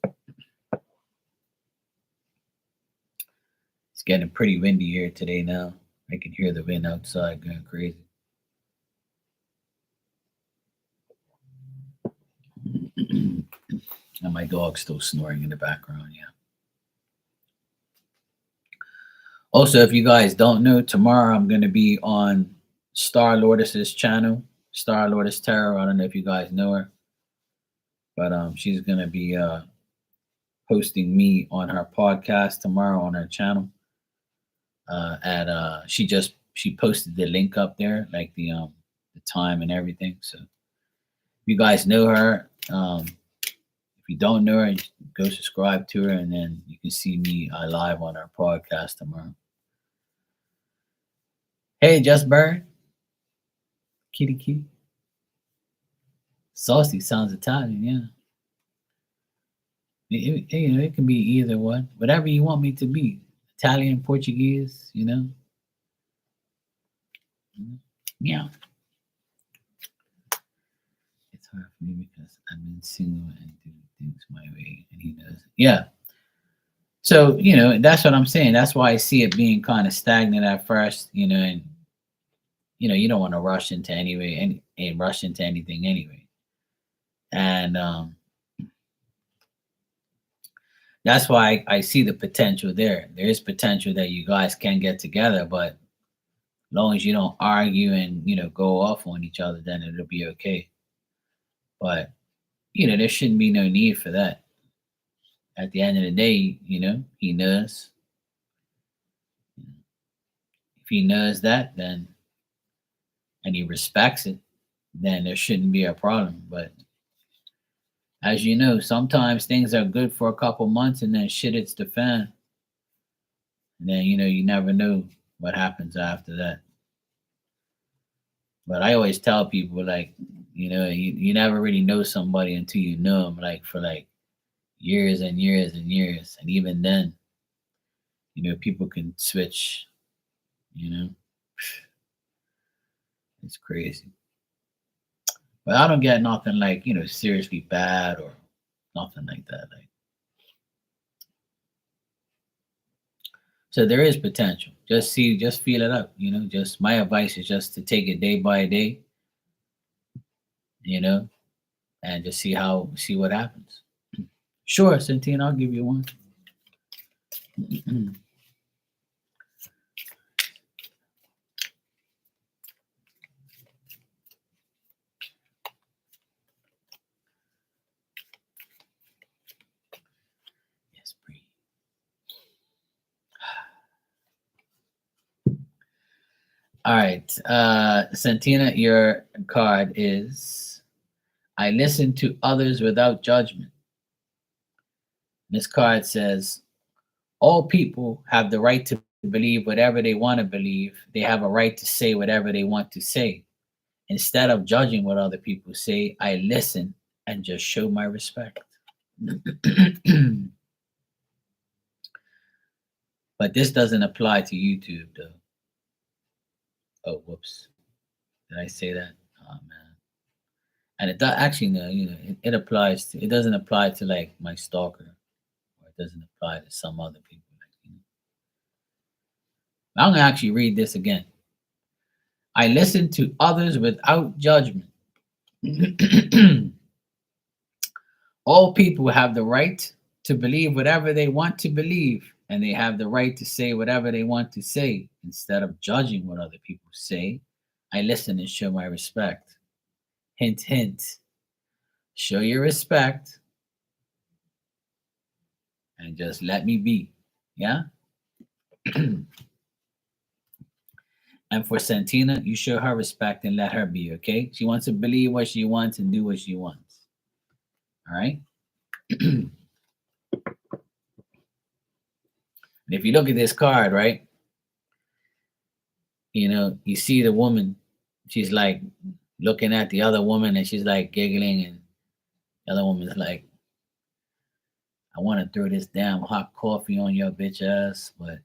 A: It's getting pretty windy here today now. I can hear the wind outside going crazy. And my dog's still snoring in the background, yeah. Also, if you guys don't know, tomorrow I'm going to be on Star Lotus's channel, Star Lotus Tarot. I don't know if you guys know her, but she's going to be hosting me on her podcast tomorrow on her channel. At she posted the link up there, like the time and everything. So if you guys know her, if you don't know her, go subscribe to her, and then you can see me live on our podcast tomorrow. Hey, Just Bird, kitty kitty, saucy sounds Italian, yeah. It can be either one, whatever you want me to be. Italian, Portuguese, Yeah. It's hard for me because I've been single and do things my way, and he knows. Yeah. So, that's what I'm saying. That's why I see it being kind of stagnant at first, and you don't want to rush into and rush into anything anyway. And that's why I see the potential there. There is potential that you guys can get together, but as long as you don't argue and go off on each other, then it'll be okay. But there shouldn't be no need for that. At the end of the day, he knows. If he knows that, then and he respects it, then there shouldn't be a problem. But as you know, sometimes things are good for a couple months and then shit hits the fan. And then you never know what happens after that. But I always tell people like, you never really know somebody until you know them like for like years and years and years. And even then, people can switch, you know. It's crazy. But I don't get nothing like, seriously bad or nothing like that. Like so there is potential. Just feel it up, Just my advice is just to take it day by day, you know, and just see what happens. Sure, Centine, I'll give you one. Yes, breathe. All right. Santina, your card is I listen to others without judgment. This card says all people have the right to believe whatever they want to believe. They have a right to say whatever they want to say. Instead of judging what other people say, I listen and just show my respect. But this doesn't apply to YouTube, though. Oh, whoops. Did I say that? Oh, man. And it does actually, no, it applies to, it doesn't apply to like my stalker, or it doesn't apply to some other people. I'm going to actually read this again. I listen to others without judgment. All people have the right to believe whatever they want to believe, and they have the right to say whatever they want to say. Instead of judging what other people say, I listen and show my respect. Hint, hint. Show your respect and just let me be. Yeah? And for Santina, you show her respect and let her be, okay? She wants to believe what she wants and do what she wants. All right? And if you look at this card, right? You see the woman, she's like looking at the other woman and she's like giggling, and the other woman's like, I want to throw this damn hot coffee on your bitch ass, but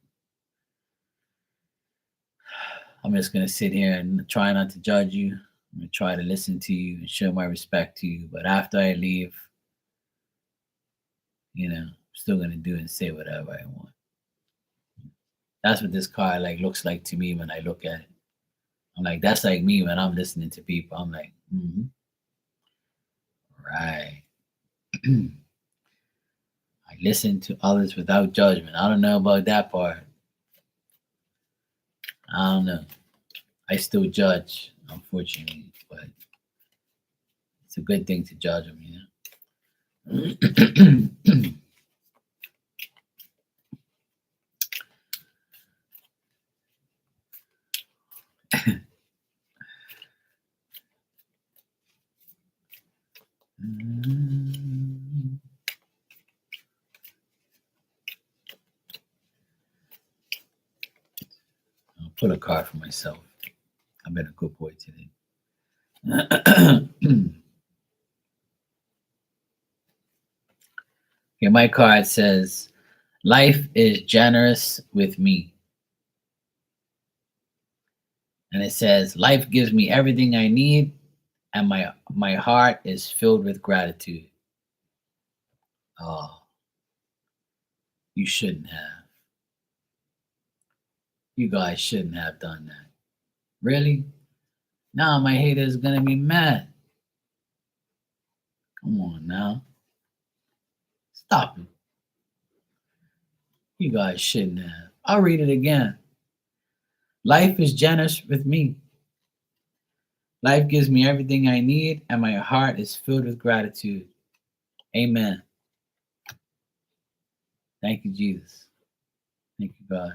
A: I'm just gonna sit here and try not to judge you. I'm gonna try to listen to you and show my respect to you. But after I leave, I'm still gonna do and say whatever I want. That's what this card like looks like to me when I look at it. I'm like, that's like me when I'm listening to people. I'm like, right. I listen to others without judgment. I don't know about that part. I don't know. I still judge, unfortunately, but it's a good thing to judge them, I'll pull a card for myself. I've been a good boy today. Okay, my card says, life is generous with me. And it says, life gives me everything I need, and my heart is filled with gratitude. Oh, you shouldn't have. You guys shouldn't have done that. Really? Now my haters gonna be mad. Come on now. Stop it. You guys shouldn't have. I'll read it again. Life is generous with me. Life gives me everything I need, and my heart is filled with gratitude. Amen. Thank you, Jesus. Thank you, God.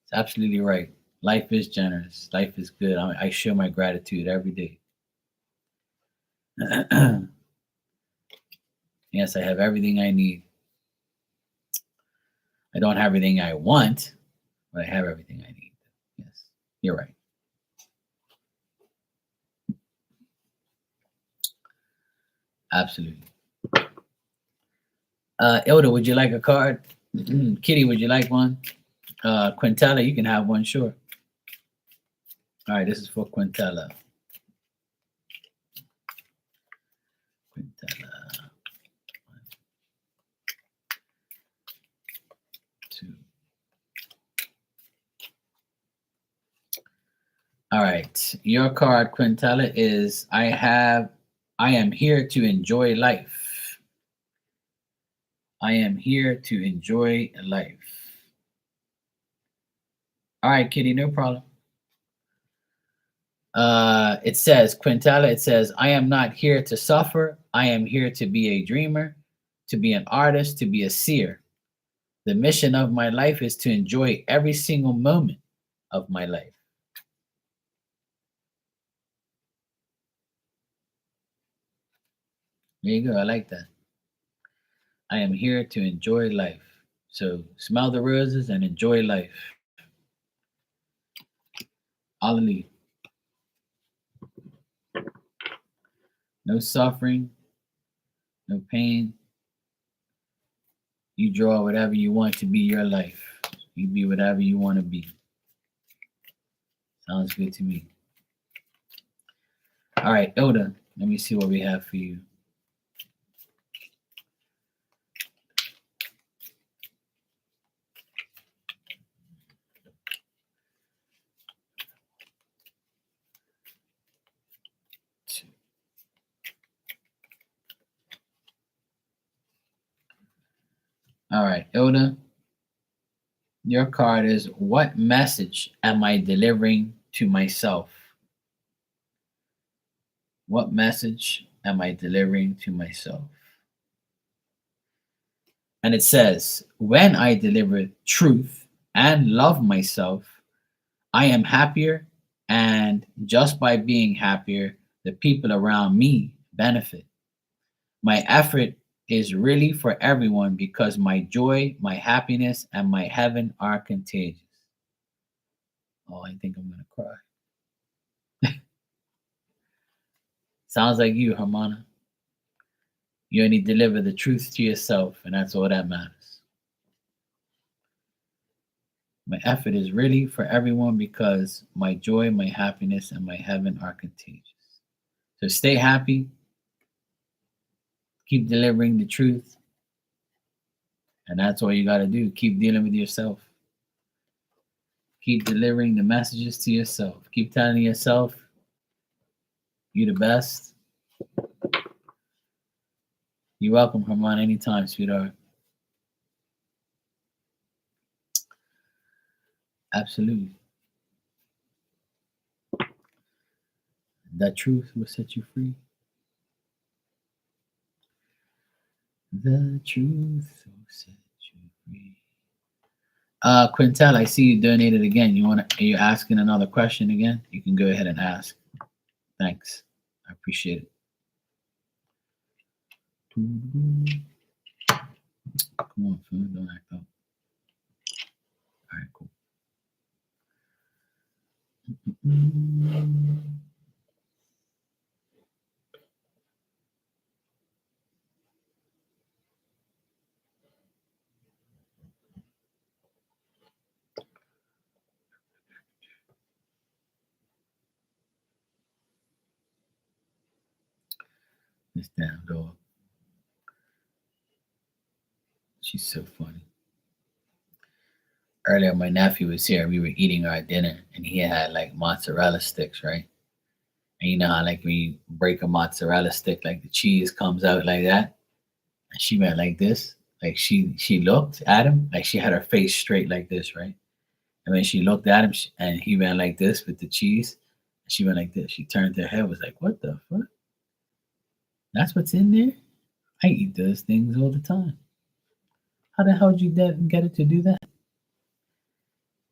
A: It's absolutely right. Life is generous. Life is good. I show my gratitude every day. Yes, I have everything I need. I don't have everything I want, but I have everything I need. Yes, you're right. Absolutely. Elder, would you like a card? Kitty, would you like one? Quintella, you can have one, sure. All right, this is for Quintella. Quintella. 1, 2. All right, your card, Quintella, is I am here to enjoy life. I am here to enjoy life. All right, Kitty, no problem. It says, Quintella, it says, I am not here to suffer. I am here to be a dreamer, to be an artist, to be a seer. The mission of my life is to enjoy every single moment of my life. There you go. I like that. I am here to enjoy life. So smell the roses and enjoy life. Hallelujah. No suffering, no pain. You draw whatever you want to be your life. You be whatever you want to be. Sounds good to me. All right, Elda, let me see what we have for you. All right, Elda, your card is what message am I delivering to myself? What message am I delivering to myself? And it says, when I deliver truth and love myself, I am happier. And just by being happier, the people around me benefit. My effort is really for everyone because my joy, my happiness, and my heaven are contagious. Oh, I think I'm going to cry. Sounds like you, Hermana. You only deliver the truth to yourself, and that's all that matters. My effort is really for everyone because my joy, my happiness, and my heaven are contagious. So stay happy, keep delivering the truth, and that's all you got to do. Keep dealing with yourself. Keep delivering the messages to yourself. Keep telling yourself you're the best. You're welcome, Herman, anytime, sweetheart. Absolutely. That truth will set you free. The truth will set you free. Quintel, I see you donated again. Are you asking another question again? You can go ahead and ask. Thanks. I appreciate it. Come on, phone, don't act up. All right, cool. This damn dog. She's so funny. Earlier, my nephew was here. We were eating our dinner, and he had like mozzarella sticks, right? And you know how like when you break a mozzarella stick, like the cheese comes out like that. And she went like this. Like she looked at him, like she had her face straight like this, right? And when she looked at him, and he went like this with the cheese. And she went like this. She turned her head, was like, "What the fuck? That's what's in there? I eat those things all the time. How the hell did you get it to do that?"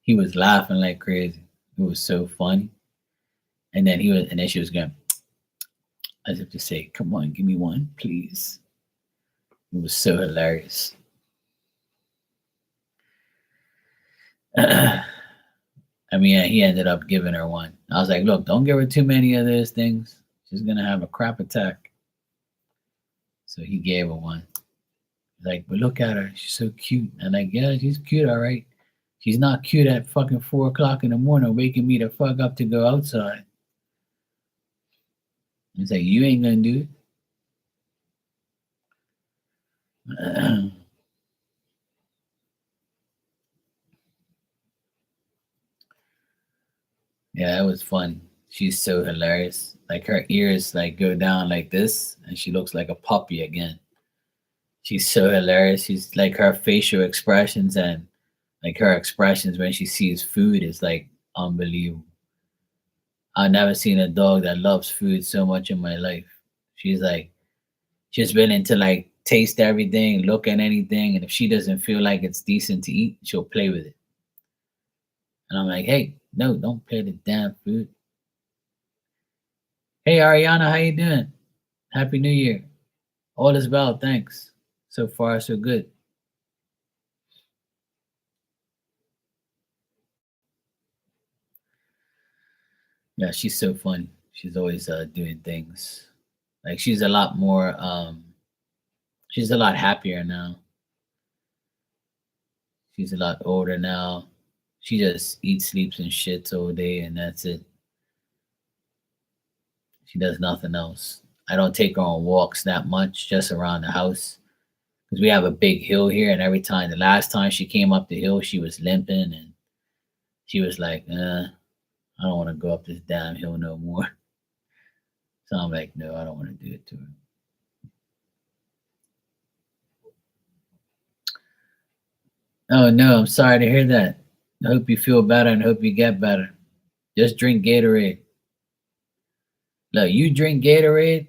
A: He was laughing like crazy. It was so funny. And then she was going as if to say, "Come on, give me one, please." It was so hilarious. I mean, he ended up giving her one. I was like, "Look, don't give her too many of those things. She's gonna have a crap attack." So he gave her one. Like, but look at her. She's so cute. And like, yeah, she's cute, all right. She's not cute at fucking 4 o'clock in the morning, waking me the fuck up to go outside. It's like, you ain't gonna do it. Yeah, it was funny. She's so hilarious. Like her ears like go down like this, and she looks like a puppy again. She's so hilarious. She's like her facial expressions and like her expressions when she sees food is like unbelievable. I've never seen a dog that loves food so much in my life. She's like she's willing to like taste everything, look at anything, and if she doesn't feel like it's decent to eat, she'll play with it. And I'm like, hey, no, don't play the damn food. Hey Ariana, how you doing? Happy New Year. All is well, thanks. So far, so good. Yeah, she's so funny. She's always doing things. Like she's a lot more. She's a lot happier now. She's a lot older now. She just eats, sleeps, and shits all day, and that's it. She does nothing else. I don't take her on walks that much, just around the house, because we have a big hill here. And every time, the last time she came up the hill, she was limping, and she was like, I don't want to go up this damn hill no more." So I'm like, "No, I don't want to do it to her." Oh no, I'm sorry to hear that. I hope you feel better and hope you get better. Just drink Gatorade. Look, you drink Gatorade,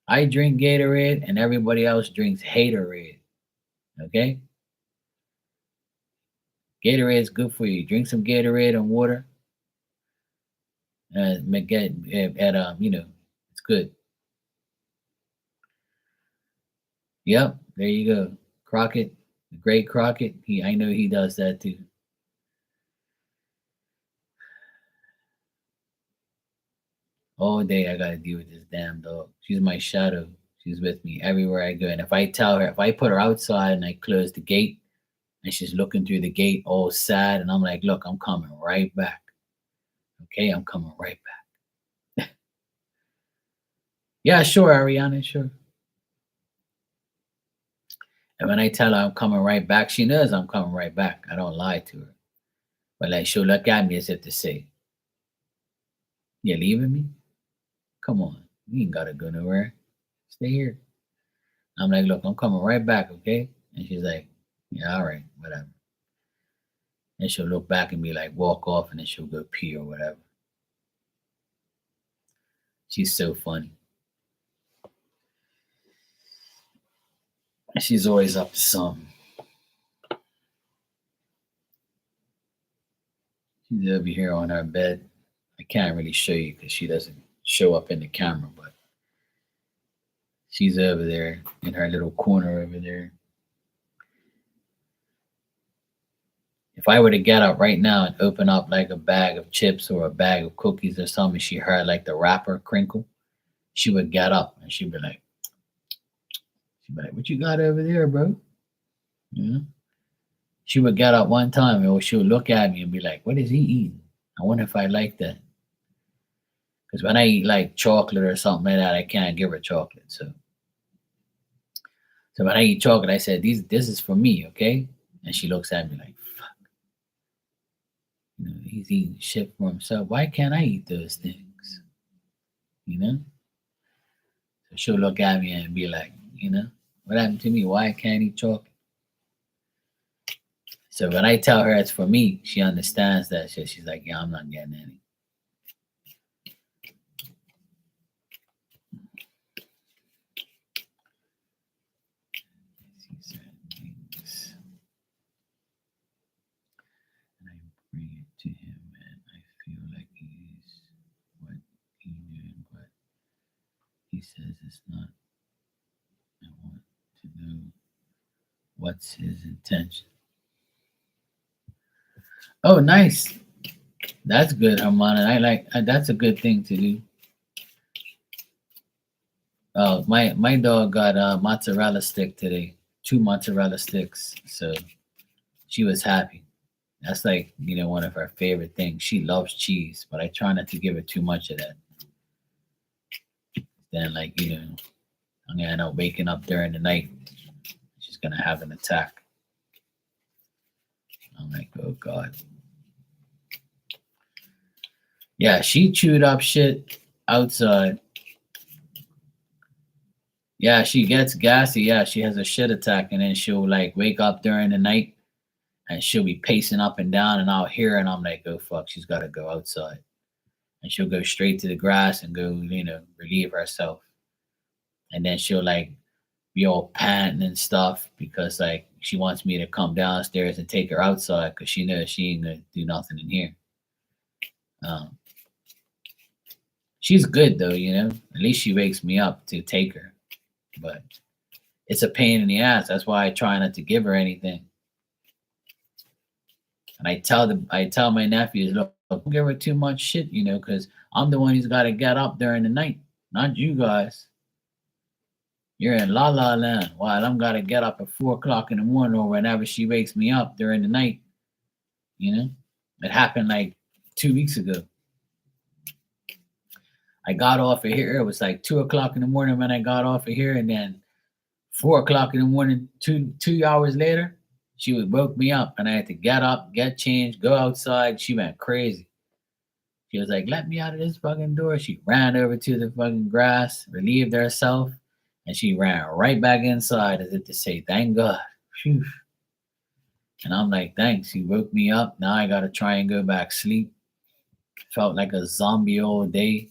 A: I drink Gatorade, and everybody else drinks Haterade. Okay? Gatorade is good for you. Drink some Gatorade and water, and get at it's good. Yep, there you go. Crockett, the great Crockett. I know he does that too. All day I gotta deal with this damn dog. She's my shadow. She's with me everywhere I go. And if I put her outside and I close the gate and she's looking through the gate all sad, and I'm like, "Look, I'm coming right back. Okay, I'm coming right back." Yeah, sure, Ariana, sure. And when I tell her I'm coming right back, she knows I'm coming right back. I don't lie to her. But like she'll look at me as if to say, "You leaving me? Come on. You ain't gotta go nowhere. Stay here." I'm like, "Look, I'm coming right back, okay?" And she's like, "Yeah, all right, whatever." And she'll look back and be like, walk off, and then she'll go pee or whatever. She's so funny. She's always up to something. She's over here on her bed. I can't really show you because she doesn't show up in the camera, but she's over there in her little corner over there. If I were to get up right now and open up like a bag of chips or a bag of cookies or something, she heard like the wrapper crinkle, she would get up and she'd be like, "What you got over there, bro?" You know? She would get up one time and she would look at me and be like, "What is he eating? I wonder if I like that." Because when I eat like chocolate or something like that, I can't give her chocolate. So when I eat chocolate, I said, this is for me, okay?" And she looks at me like, "Fuck, he's eating shit for himself. Why can't I eat those things?" You know? So she'll look at me and be like, "What happened to me? Why I can't eat chocolate?" So when I tell her it's for me, she understands that shit. She's like, "Yeah, I'm not getting any." She said things, and I bring it to him, and I feel like he's what he knew, but he says it's not. I want to know what's his intention. Oh, nice. That's good, Hermana. I like that's a good thing to do. My dog got a mozzarella stick today, two mozzarella sticks. So she was happy. That's like one of her favorite things. She loves cheese, but I try not to give her too much of that. Then I'm gonna end up waking up during the night. She's gonna have an attack. I'm like, oh god. Yeah, she chewed up shit outside. Yeah, she gets gassy. Yeah, she has a shit attack, and then she'll like wake up during the night, and she'll be pacing up and down, and I'll hear her, and I'm like, oh fuck, she's got to go outside, and she'll go straight to the grass and go, relieve herself, and then she'll like be all panting and stuff because like she wants me to come downstairs and take her outside because she knows she ain't gonna do nothing in here. Um, she's good though, at least she wakes me up to take her, but it's a pain in the ass. That's why I try not to give her anything. And I tell my nephews, look, don't give her too much shit, because I'm the one who's got to get up during the night, not you guys. You're in la la land while I'm got to get up at 4 o'clock in the morning or whenever she wakes me up during the night. You know, it happened like 2 weeks ago. I got off of here. It was like 2 o'clock in the morning when I got off of here, and then 4 o'clock in the morning, two hours later, she would woke me up, and I had to get up, get changed, go outside. She went crazy. She was like, "Let me out of this fucking door." She ran over to the fucking grass, relieved herself, and she ran right back inside as if to say, "Thank God." Phew. And I'm like, "Thanks." He woke me up. Now I gotta try and go back sleep. Felt like a zombie all day.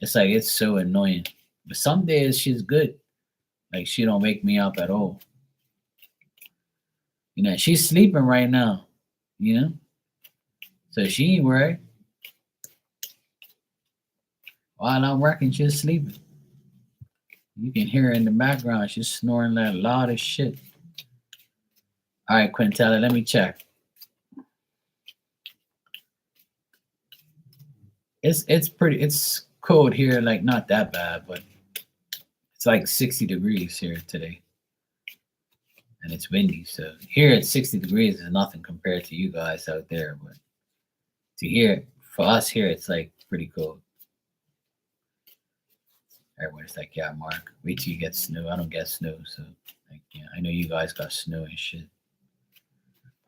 A: It's like it's so annoying. But some days she's good. Like she don't wake me up at all. She's sleeping right now. You know, so she ain't worried. While I'm working, she's sleeping. You can hear her in the background. She's snoring like loud as shit. All right, Quintella, let me check. It's cold here, like not that bad, but it's like 60 degrees here today. And it's windy. So here at 60 degrees is nothing compared to you guys out there. But to here, for us here, it's like pretty cold. Everyone's like, "Yeah, Mark, wait till you get snow." I don't get snow, so like, yeah, I know you guys got snow and shit.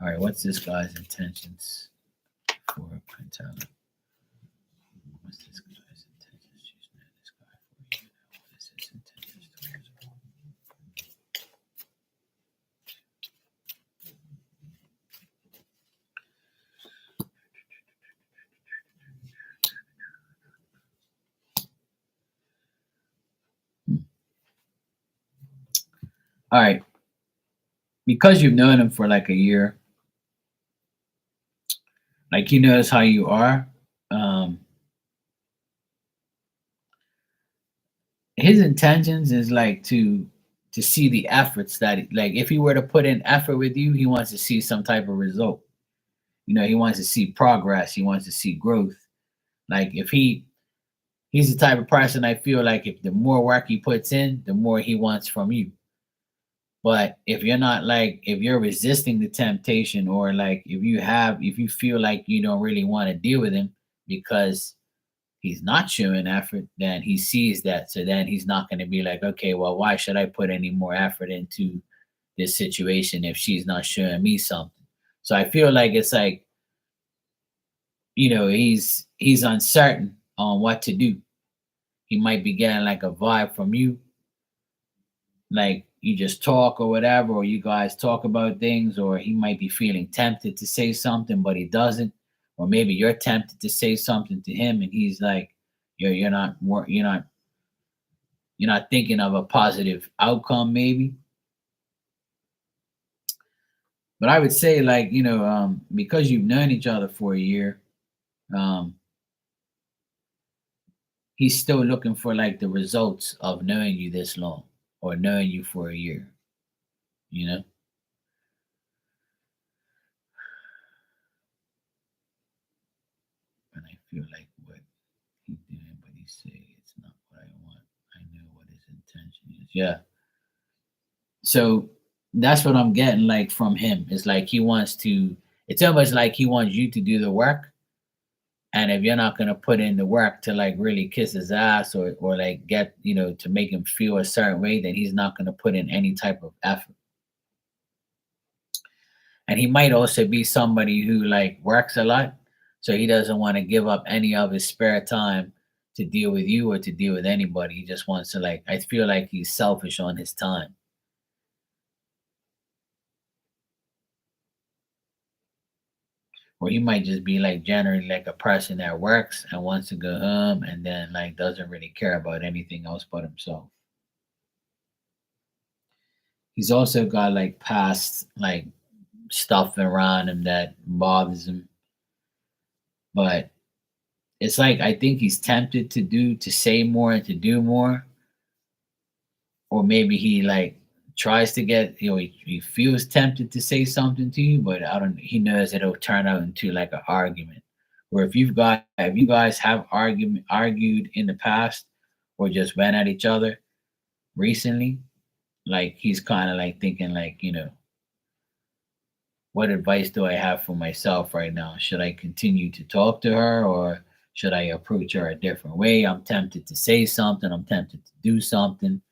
A: All right, what's this guy's intentions for Quintella? What's this guy's intentions? She's met this guy for a year now. What is his intentions towards her? All right, because you've known him for like a year, like he knows how you are. Um, his intentions is like to see the efforts like if he were to put in effort with you, he wants to see some type of result. He wants to see progress. He wants to see growth. Like if he's the type of person I feel like if the more work he puts in, the more he wants from you. But if you're not like if you're resisting the temptation or like if you feel like you don't really want to deal with him because he's not showing effort, then he sees that. So then he's not going to be like, okay, well, why should I put any more effort into this situation if she's not showing me something? So I feel like it's like, he's uncertain on what to do. He might be getting like a vibe from you, like you just talk or whatever, or you guys talk about things, or he might be feeling tempted to say something, but he doesn't. Or maybe you're tempted to say something to him and he's like, you're not thinking of a positive outcome, maybe. But I would say, like, because you've known each other for a year, um, he's still looking for like the results of knowing you this long or knowing you for a year, you know? And I feel like what he doing, but he say it's not what I want. I know what his intention is. Yeah. So that's what I'm getting like from him. It's like he wants to. It's almost like he wants you to do the work, and if you're not gonna put in the work to like really kiss his ass or like get to make him feel a certain way, then he's not gonna put in any type of effort. And he might also be somebody who like works a lot, so he doesn't want to give up any of his spare time to deal with you or to deal with anybody. He just wants to like. I feel like he's selfish on his time. Or he might just be like generally like a person that works and wants to go home and then like doesn't really care about anything else but himself. He's also got like past like stuff around him that bothers him, but it's like I think he's tempted to say more and to do more, or maybe he like tries to get, he feels tempted to say something to you, but I don't. He knows it'll turn out into like an argument. Where if you guys have argued in the past, or just went at each other recently, like he's kind of like thinking like, what advice do I have for myself right now? Should I continue to talk to her, or should I approach her a different way? I'm tempted to say something. I'm tempted to do something.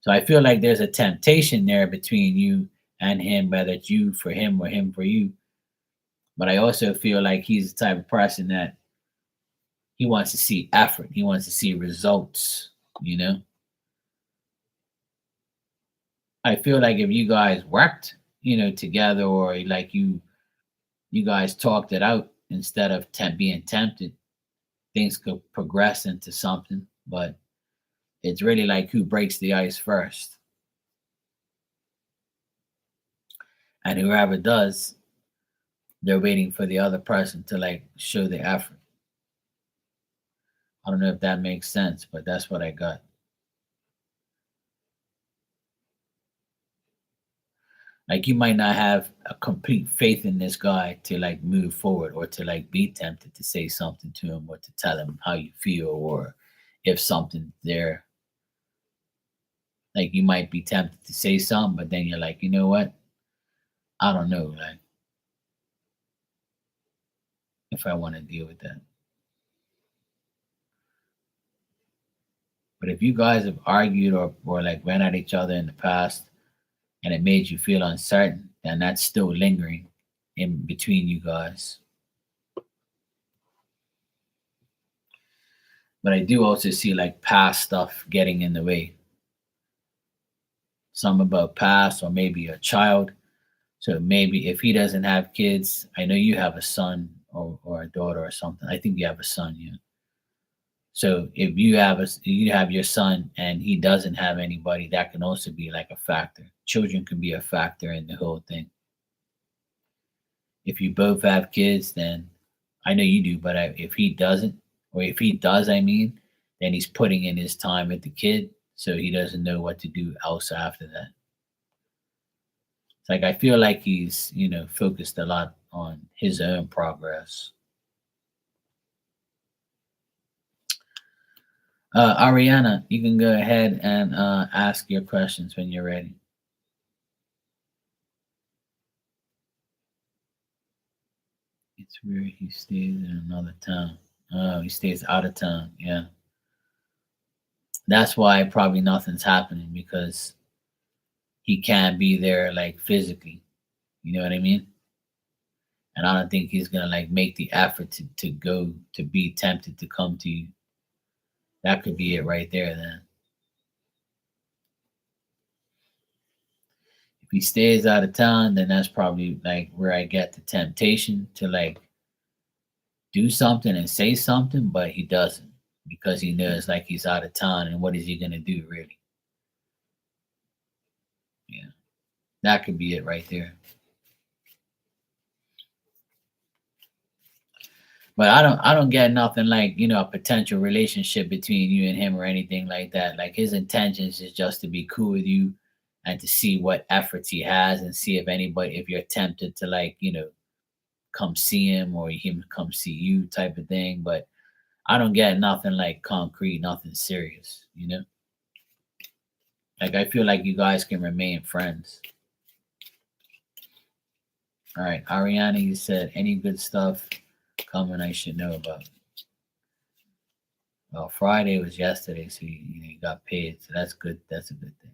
A: So I feel like there's a temptation there between you and him, whether it's you for him or him for you. But I also feel like he's the type of person that he wants to see effort. He wants to see results, you know? I feel like if you guys worked, together, or like you guys talked it out instead of being tempted, things could progress into something. But it's really like who breaks the ice first. And whoever does, they're waiting for the other person to like show the effort. I don't know if that makes sense, but that's what I got. Like you might not have a complete faith in this guy to like move forward, or to like be tempted to say something to him, or to tell him how you feel, or if something's there. Like you might be tempted to say something, but then you're like, you know what? I don't know, like if I want to deal with that. But if you guys have argued, or like went at each other in the past, and it made you feel uncertain, then that's still lingering in between you guys. But I do also see like past stuff getting in the way. Some about past, or maybe a child. So maybe if he doesn't have kids, I know you have a son, or a daughter or something. I think you have a son, yeah. So if you have your son and he doesn't have anybody, that can also be like a factor. Children can be a factor in the whole thing. If you both have kids, then I know you do, but if he doesn't, or if he does, I mean, then he's putting in his time with the kid, so he doesn't know what to do else after that. It's like I feel like he's, focused a lot on his own progress. Ariana, you can go ahead and ask your questions when you're ready. It's where he stays in another town. Oh, he stays out of town. Yeah. That's why probably nothing's happening, because he can't be there like physically. You know what I mean? And I don't think he's gonna like make the effort to go, to be tempted to come to you. That could be it right there then. If he stays out of town, then that's probably like where I get the temptation to like do something and say something, but he doesn't, because he knows like he's out of town, and what is he gonna do really? Yeah. That could be it right there. But I don't get nothing like, a potential relationship between you and him, or anything like that. Like his intentions is just to be cool with you, and to see what efforts he has, and see if you're tempted to like, come see him, or him come see you type of thing. But I don't get nothing like concrete, nothing serious. Like I feel like you guys can remain friends. All right, Ariana, you said any good stuff coming I should know about. Well, Friday was yesterday, so you got paid, so that's good. That's a good thing.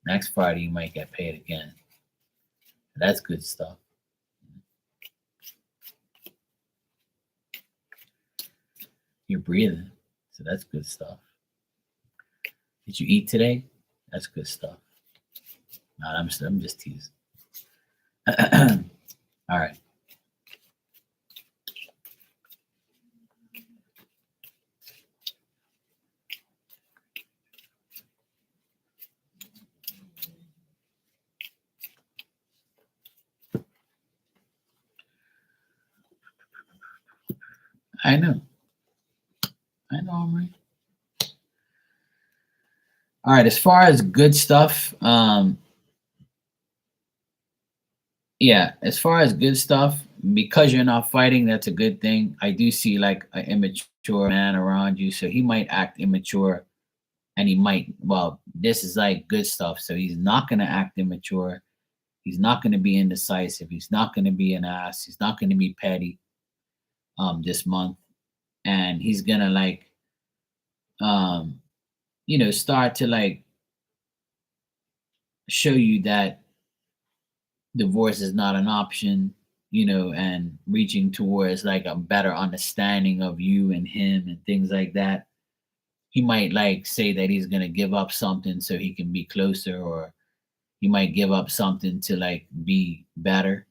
A: Next Friday you might get paid again. That's good stuff. You're breathing, so that's good stuff. Did you eat today? That's good stuff. No, I'm just teasing. All right. I know. I know, I'm right. All right, as far as good stuff, yeah, as far as good stuff, because you're not fighting, that's a good thing. I do see like an immature man around you, so he might act immature and he might, well, this is like good stuff. So he's not going to act immature. He's not going to be indecisive. He's not going to be an ass. He's not going to be petty this month. And he's going to like, um, start to like show you that divorce is not an option, and reaching towards like a better understanding of you and him and things like that. He might like say that he's gonna give up something so he can be closer, or he might give up something to like be better,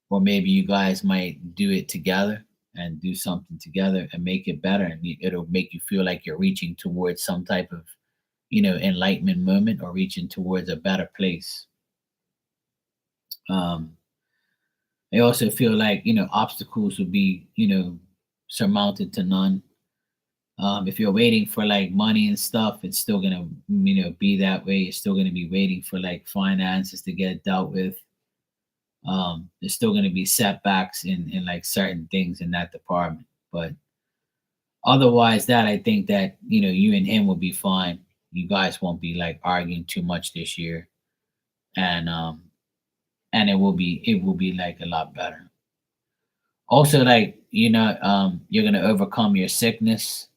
A: or maybe you guys might do it together and do something together and make it better, and it'll make you feel like you're reaching towards some type of enlightenment moment, or reaching towards a better place. um I also feel like, obstacles would be, surmounted to none. If you're waiting for like money and stuff, it's still gonna, be that way. You're still gonna be waiting for like finances to get dealt with. There's still gonna be setbacks in like certain things in that department. But otherwise, that I think that you and him will be fine. You guys won't be like arguing too much this year, and it will be like a lot better. Also, like, you're gonna overcome your sickness,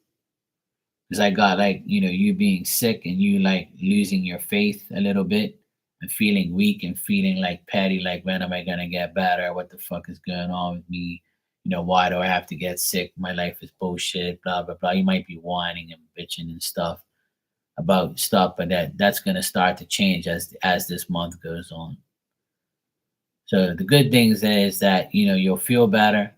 A: because I got like, you being sick and you like losing your faith a little bit and feeling weak and feeling like petty, like when am I gonna get better? What the fuck is going on with me? Why do I have to get sick? My life is bullshit, blah blah blah. You might be whining and bitching and stuff about stuff, but that's gonna start to change as this month goes on. So the good things is that you'll feel better,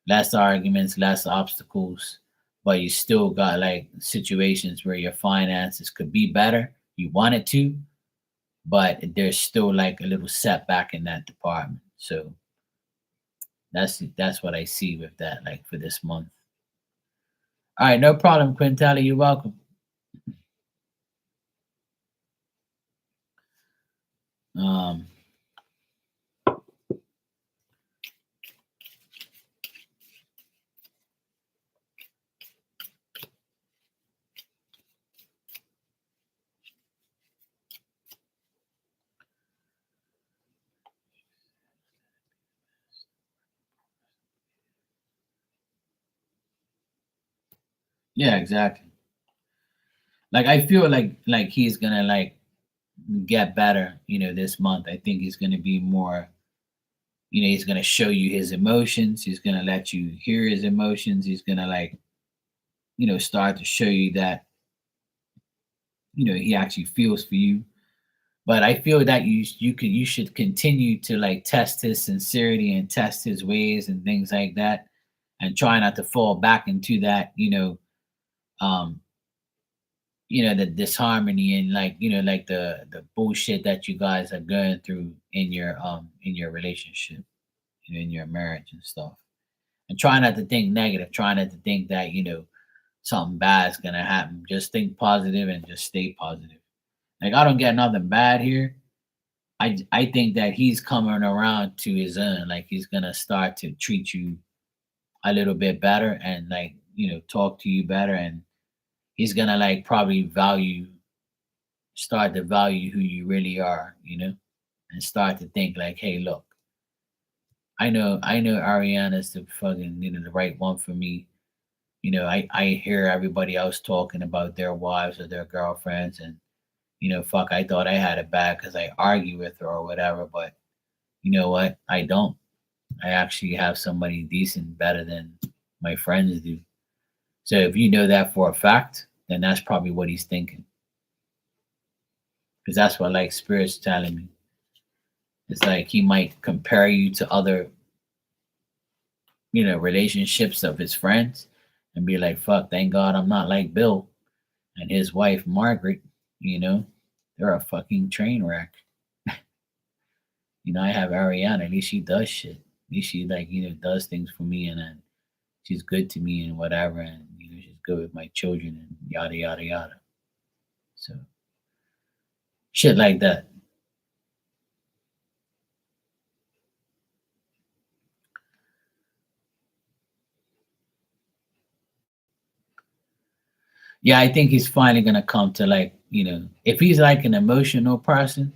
A: less arguments, less obstacles, but you still got like situations where your finances could be better. You want it to, but there's still like a little setback in that department. So that's what I see with that, like for this month. All right, no problem, Quintella. You're welcome. Um, yeah, exactly. Like I feel like he's gonna like get better, this month. I think he's gonna be more, he's gonna show you his emotions. He's gonna let you hear his emotions. He's gonna like, start to show you that, he actually feels for you. But I feel that you should continue to like test his sincerity and test his ways and things like that, and try not to fall back into that, um, the disharmony and like, like the bullshit that you guys are going through in your relationship, in your marriage and stuff. And try not to think negative, try not to think that, something bad is gonna happen. Just think positive and just stay positive. Like I don't get nothing bad here. I think that he's coming around to his own. Like he's gonna start to treat you a little bit better and like, talk to you better, and he's gonna like probably start to value who you really are, and start to think like, hey, look, I know Ariana's the fucking, the right one for me. I hear everybody else talking about their wives or their girlfriends, and fuck, I thought I had it bad because I argue with her or whatever, but you know what? I don't. I actually have somebody decent better than my friends do. So if you know that for a fact, then that's probably what he's thinking. Because that's what like spirit's telling me. It's like he might compare you to other, relationships of his friends and be like, fuck, thank God I'm not like Bill and his wife Margaret, you know, they're a fucking train wreck. I have Ariana, at least she does shit. At least she like, does things for me, and then she's good to me and whatever, and she's good with my children and yada yada yada. So shit like that. Yeah, I think he's finally gonna come to, like, if he's like an emotional person,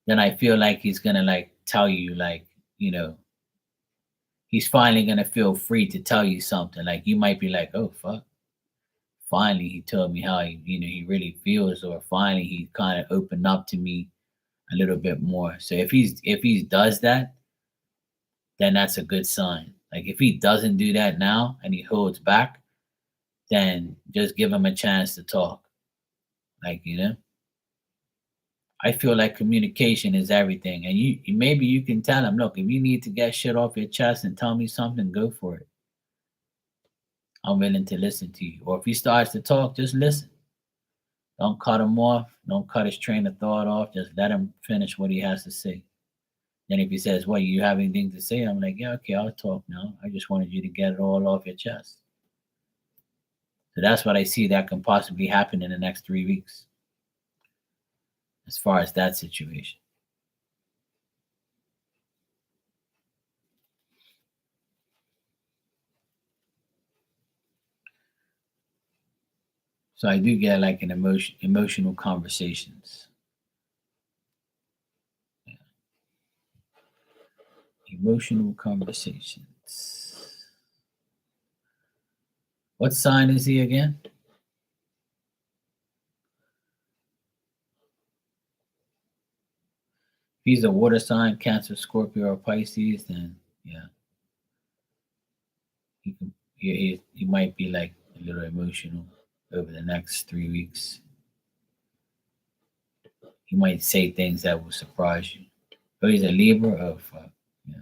A: then I feel like he's gonna like tell you, like, you know, he's finally gonna feel free to tell you something. Like you might be like, oh fuck. Finally he told me how he really feels, or finally he kind of opened up to me a little bit more. So if he does that, then that's a good sign. Like if he doesn't do that now and he holds back, then just give him a chance to talk. Like, I feel like communication is everything. And maybe you can tell him, look, if you need to get shit off your chest and tell me something, go for it. I'm willing to listen to you. Or if he starts to talk, just listen. Don't cut him off. Don't cut his train of thought off. Just let him finish what he has to say. Then if he says, well, you have anything to say? I'm like, yeah, okay, I'll talk now. I just wanted you to get it all off your chest. So that's what I see that can possibly happen in the next 3 weeks as far as that situation. So I do get like an emotional conversations. Yeah. Emotional conversations. What sign is he again? If he's a water sign, Cancer, Scorpio, or Pisces, then yeah, he might be like a little emotional over the next 3 weeks. He might say things that will surprise you. But he's a Libra. Oh fuck, yeah.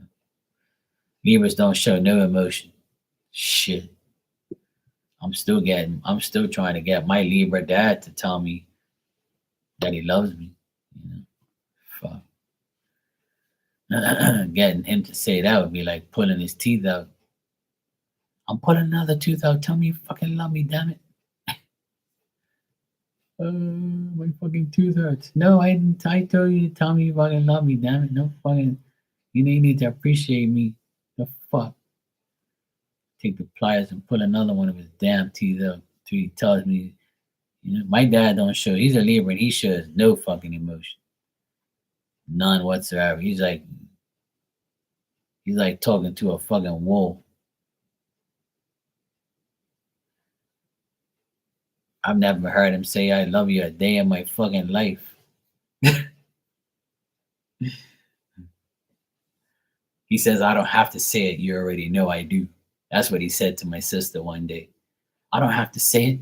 A: Libras don't show no emotion. Shit. I'm still trying to get my Libra dad to tell me that he loves me. You know, fuck. Getting him to say that would be like pulling his teeth out. I'm pulling another tooth out. Tell me you fucking love me, damn it. My fucking tooth hurts. No, I didn't. I told you to tell me you fucking love me, damn it. No fucking. You need to appreciate me. The fuck. Take the pliers and pull another one of his damn teeth out. Till he tells me, my dad don't show. He's a Libra and he shows no fucking emotion, none whatsoever. He's like talking to a fucking wall. I've never heard him say I love you a day in my fucking life. He says I don't have to say it. You already know I do. That's what he said to my sister one day. I don't have to say it.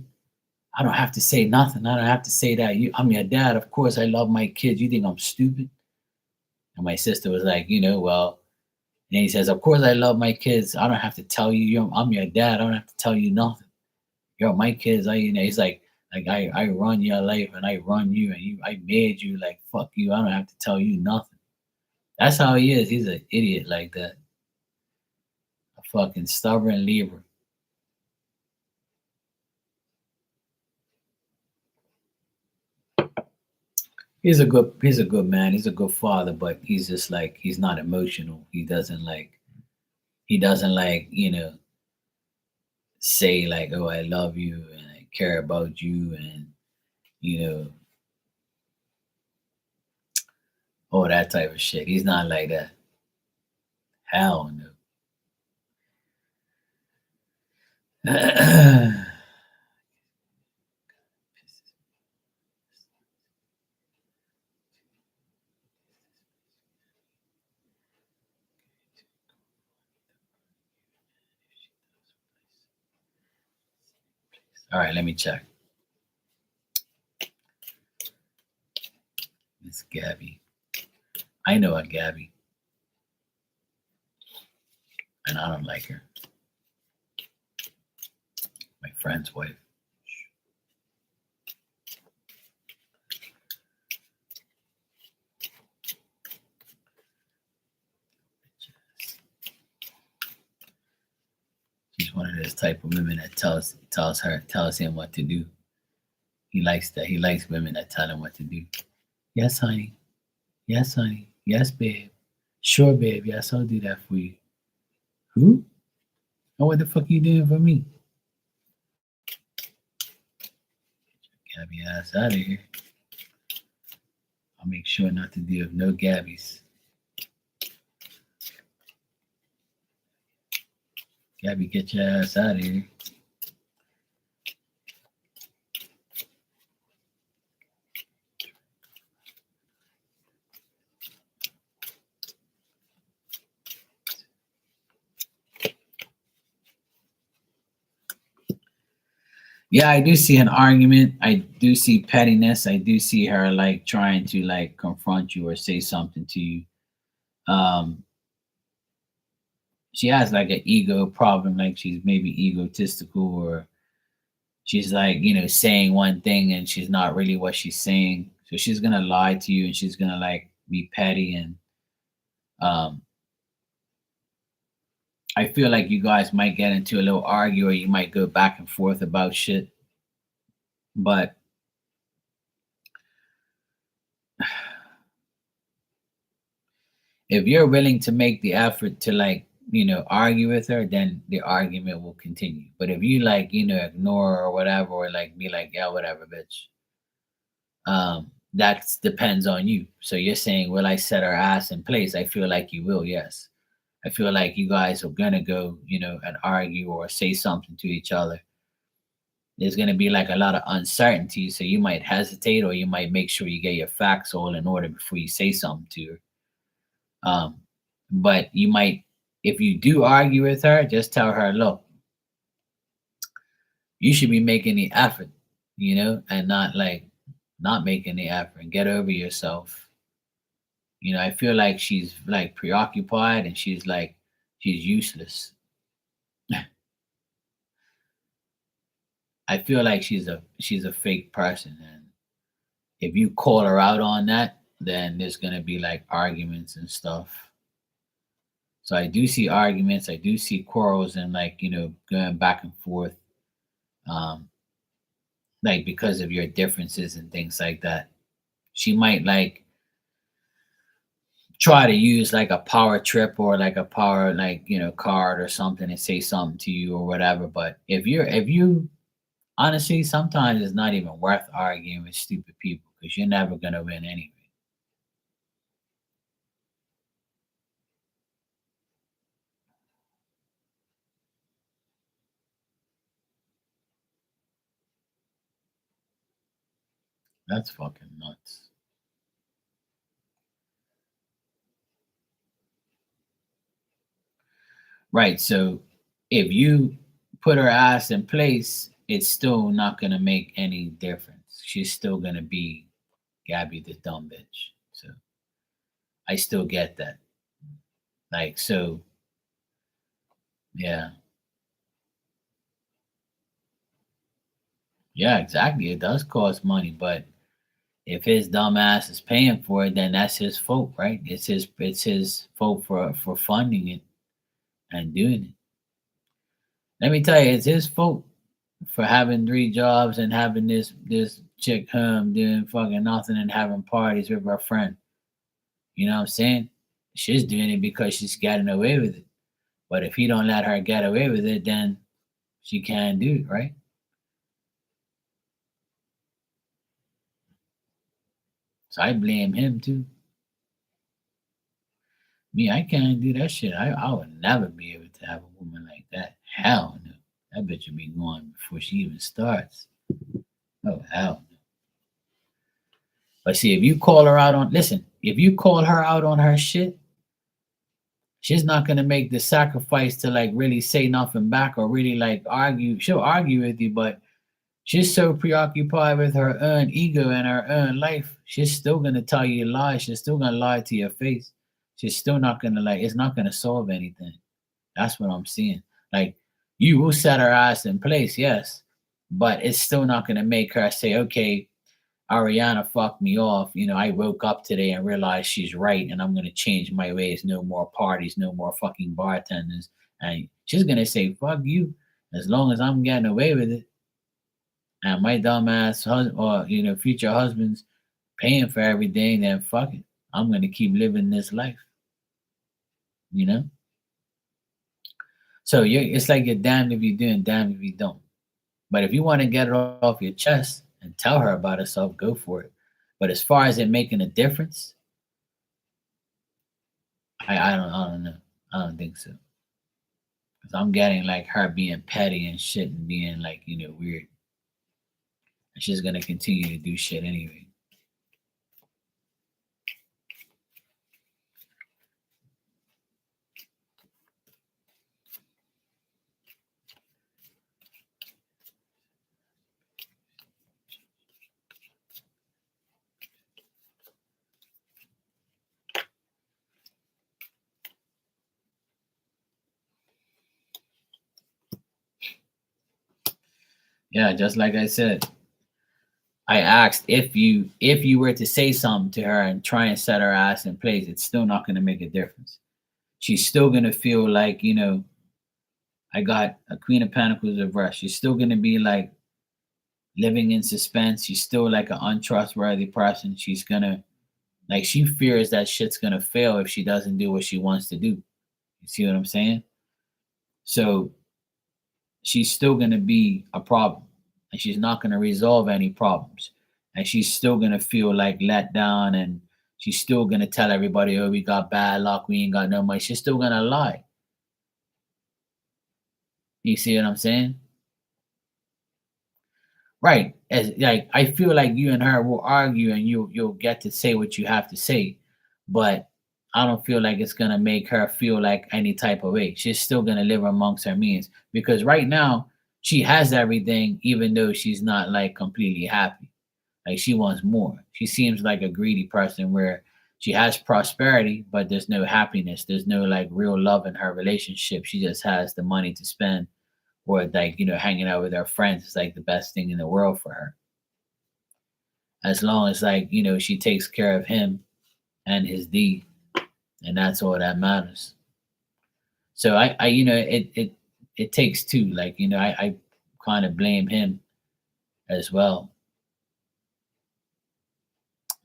A: I don't have to say nothing. I don't have to say that. I'm your dad. Of course, I love my kids. You think I'm stupid? And my sister was like, well. And then he says, of course, I love my kids. I don't have to tell you. I'm your dad. I don't have to tell you nothing. You're my kids. He's like I run your life and I run you and I made you, like fuck you. I don't have to tell you nothing. That's how he is. He's an idiot like that. A fucking stubborn Libra. He's a good man. He's a good father, but he's just like he's not emotional. He doesn't like say like, oh, I love you and I care about you and you know all that type of shit. He's not like that. Hell no. All right, let me check. Miss Gabby. I know a Gabby, and I don't like her. My friend's wife. She's one of those type of women that tells him what to do. He likes that. He likes women that tell him what to do. Yes, honey. Yes, honey. Yes, babe. Sure, babe. Yes, I'll do that for you. Who? Oh, what the fuck you doing for me? Gabby ass out of here. I'll make sure not to deal with no Gabbies. Gabby, get your ass out of here. Yeah, I do see an argument. I do see pettiness. I do see her like trying to like confront you or say something to you. Um, she has like an ego problem, like she's maybe egotistical, or she's like, saying one thing and she's not really what she's saying. So she's gonna lie to you and she's gonna like be petty, and um I feel like you guys might get into a little argue, or you might go back and forth about shit. But if you're willing to make the effort to like, argue with her, then the argument will continue. But if you like, ignore her or whatever, or like be like, yeah, whatever, bitch, that depends on you. So you're saying, will I set her ass in place? I feel like you will, yes. I feel like you guys are gonna go, and argue or say something to each other. There's gonna be like a lot of uncertainty, so you might hesitate, or you might make sure you get your facts all in order before you say something to her. But you might, if you do argue with her, just tell her, look, you should be making the effort, and not like not making the effort, and get over yourself. I feel like she's like preoccupied, and she's useless. I feel like she's a fake person, and if you call her out on that, then there's gonna be like arguments and stuff. So I do see arguments, I do see quarrels, and like going back and forth, um, like because of your differences and things like that. She might like try to use like a power trip, or like a power like card or something, and say something to you or whatever. But if you honestly, sometimes it's not even worth arguing with stupid people, because you're never gonna win anyway. That's fucking nuts. Right. So if you put her ass in place, it's still not gonna make any difference. She's still gonna be Gabby the dumb bitch. So I still get that. Like, so yeah. Yeah, exactly. It does cost money, but if his dumb ass is paying for it, then that's his fault, right? It's his fault for funding it and doing it. Let me tell you, it's his fault for having three jobs and having this chick home doing fucking nothing and having parties with her friend. You know what I'm saying? She's doing it because she's getting away with it. But if he don't let her get away with it, then she can't do it, right? So I blame him too. Me, I can't do that shit. I would never be able to have a woman like that. Hell no. That bitch would be gone before she even starts. Oh hell no. But see, if you call her out on listen, if you call her out on her shit, she's not gonna make the sacrifice to like really say nothing back, or really like argue. She'll argue with you, but she's so preoccupied with her own ego and her own life, she's still gonna tell you lies. She's still gonna lie to your face. She's still not gonna like. It's not gonna solve anything. That's what I'm seeing. Like, you will set her ass in place, yes, but it's still not gonna make her say, okay, Ariana fucked me off. I woke up today and realized she's right, and I'm gonna change my ways. No more parties, no more fucking bartenders. And she's gonna say, fuck you, as long as I'm getting away with it. And my dumbass husband or future husband's paying for everything, then fuck it. I'm gonna keep living this life, you know? So it's like you're damned if you do and damned if you don't. But if you want to get it off your chest and tell her about herself, go for it. But as far as it making a difference, I don't know. I don't think so. Because I'm getting like her being petty and shit and being like, weird. And she's gonna continue to do shit anyway. Yeah, just like I said, I asked if you were to say something to her and try and set her ass in place, it's still not gonna make a difference. She's still gonna feel like, I got a Queen of Pentacles reverse. She's still gonna be like living in suspense. She's still like an untrustworthy person. She's gonna like she fears that shit's gonna fail if she doesn't do what she wants to do. You see what I'm saying? So she's still gonna be a problem, and she's not gonna resolve any problems, and she's still gonna feel like let down, and she's still gonna tell everybody, "Oh, we got bad luck. We ain't got no money." She's still gonna lie. You see what I'm saying? Right. As like I feel like you and her will argue and you'll get to say what you have to say, but I don't feel like it's gonna make her feel like any type of way. She's still gonna live amongst her means because right now she has everything, even though she's not like completely happy. Like she wants more. She seems like a greedy person where she has prosperity, but there's no happiness. There's no like real love in her relationship. She just has the money to spend or like hanging out with her friends is like the best thing in the world for her as long as like she takes care of him and his D, and that's all that matters. So I it takes two, like I kind of blame him as well,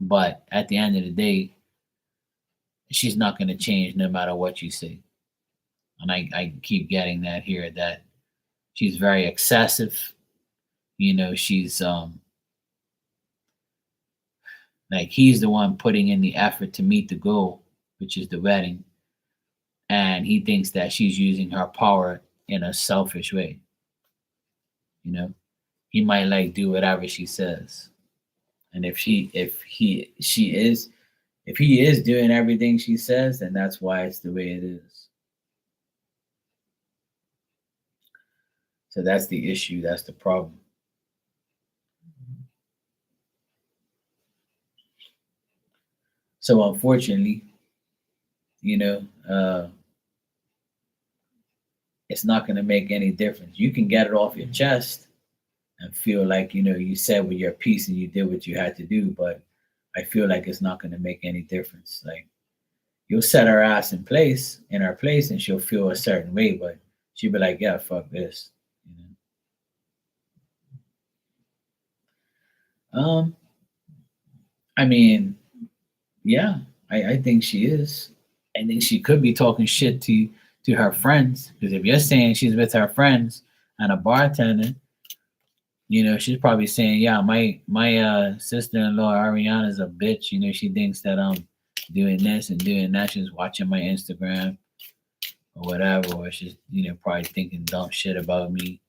A: but at the end of the day she's not going to change no matter what you say. And I keep getting that here, that she's very excessive. She's like he's the one putting in the effort to meet the goal, which is the wedding, and he thinks that she's using her power in a selfish way. You know, he might like do whatever she says, and if he is doing everything she says, then that's why it's the way it is. So that's the issue. That's the problem. So unfortunately, you know, uh, it's not going to make any difference. You can get it off your chest and feel like you said with your piece and you did what you had to do, but I feel like it's not going to make any difference. Like you'll set her ass in her place, and she'll feel a certain way, but she'll be like, "Yeah, fuck this." Um, I mean, yeah, I think she is. I think she could be talking shit to her friends, because if you're saying she's with her friends and a bartender, she's probably saying, "Yeah, my sister-in-law Ariana's a bitch. She thinks that I'm doing this and doing that. She's watching my Instagram or whatever, or she's probably thinking dumb shit about me."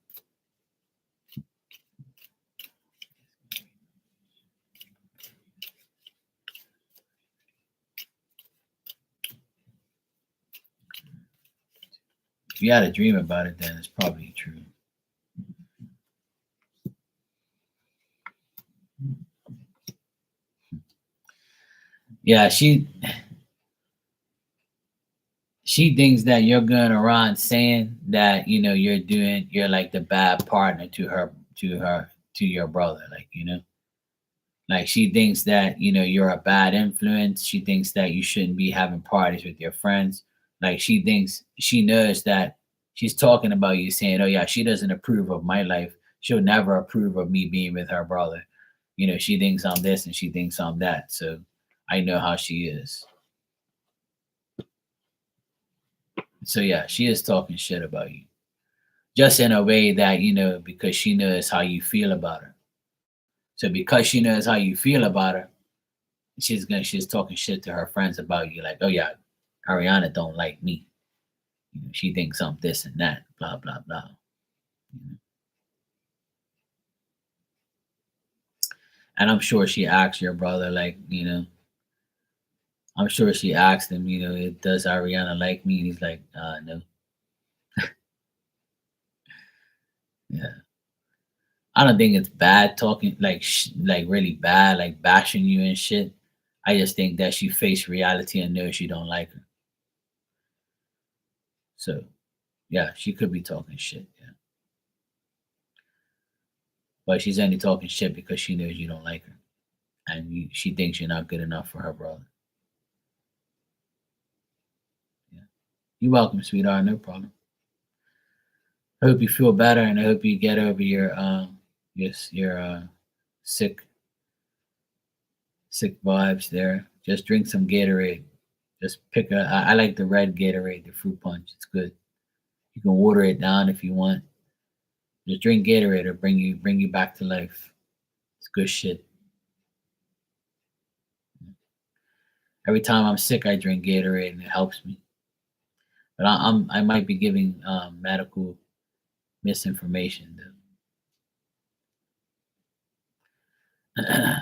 A: If you had a dream about it, then it's probably true. Yeah, she thinks that you're going around saying that you're like the bad partner to your brother, like like she thinks that you're a bad influence. She thinks that you shouldn't be having parties with your friends. Like she knows that she's talking about you, saying, "Oh yeah, she doesn't approve of my life, she'll never approve of me being with her brother. You know, she thinks I'm this and she thinks I'm that. So I know how she is. So yeah, she is talking shit about you. Just in a way that, you know, because she knows how you feel about her. So because she knows how you feel about her, she's talking shit to her friends about you, like, oh yeah, Ariana don't like me. You know, she thinks I'm this and that, blah blah blah. You know? And I'm sure she asked your brother, like, you know, I'm sure she asked him, you know, does Ariana like me? And he's like, no. Yeah. I don't think it's bad talking, like, like really bad, like bashing you and shit. I just think that she faced reality and knows you don't like her. So, yeah, she could be talking shit. Yeah. But she's only talking shit because she knows you don't like her. And she thinks you're not good enough for her brother. Yeah. You're welcome, sweetheart. No problem. I hope you feel better, and I hope you get over your sick vibes there. Just drink some Gatorade. Just pick a. I like the red Gatorade, the fruit punch. It's good. You can water it down if you want. Just drink Gatorade, or bring you back to life. It's good shit. Every time I'm sick, I drink Gatorade, and it helps me. But I might be giving medical misinformation though.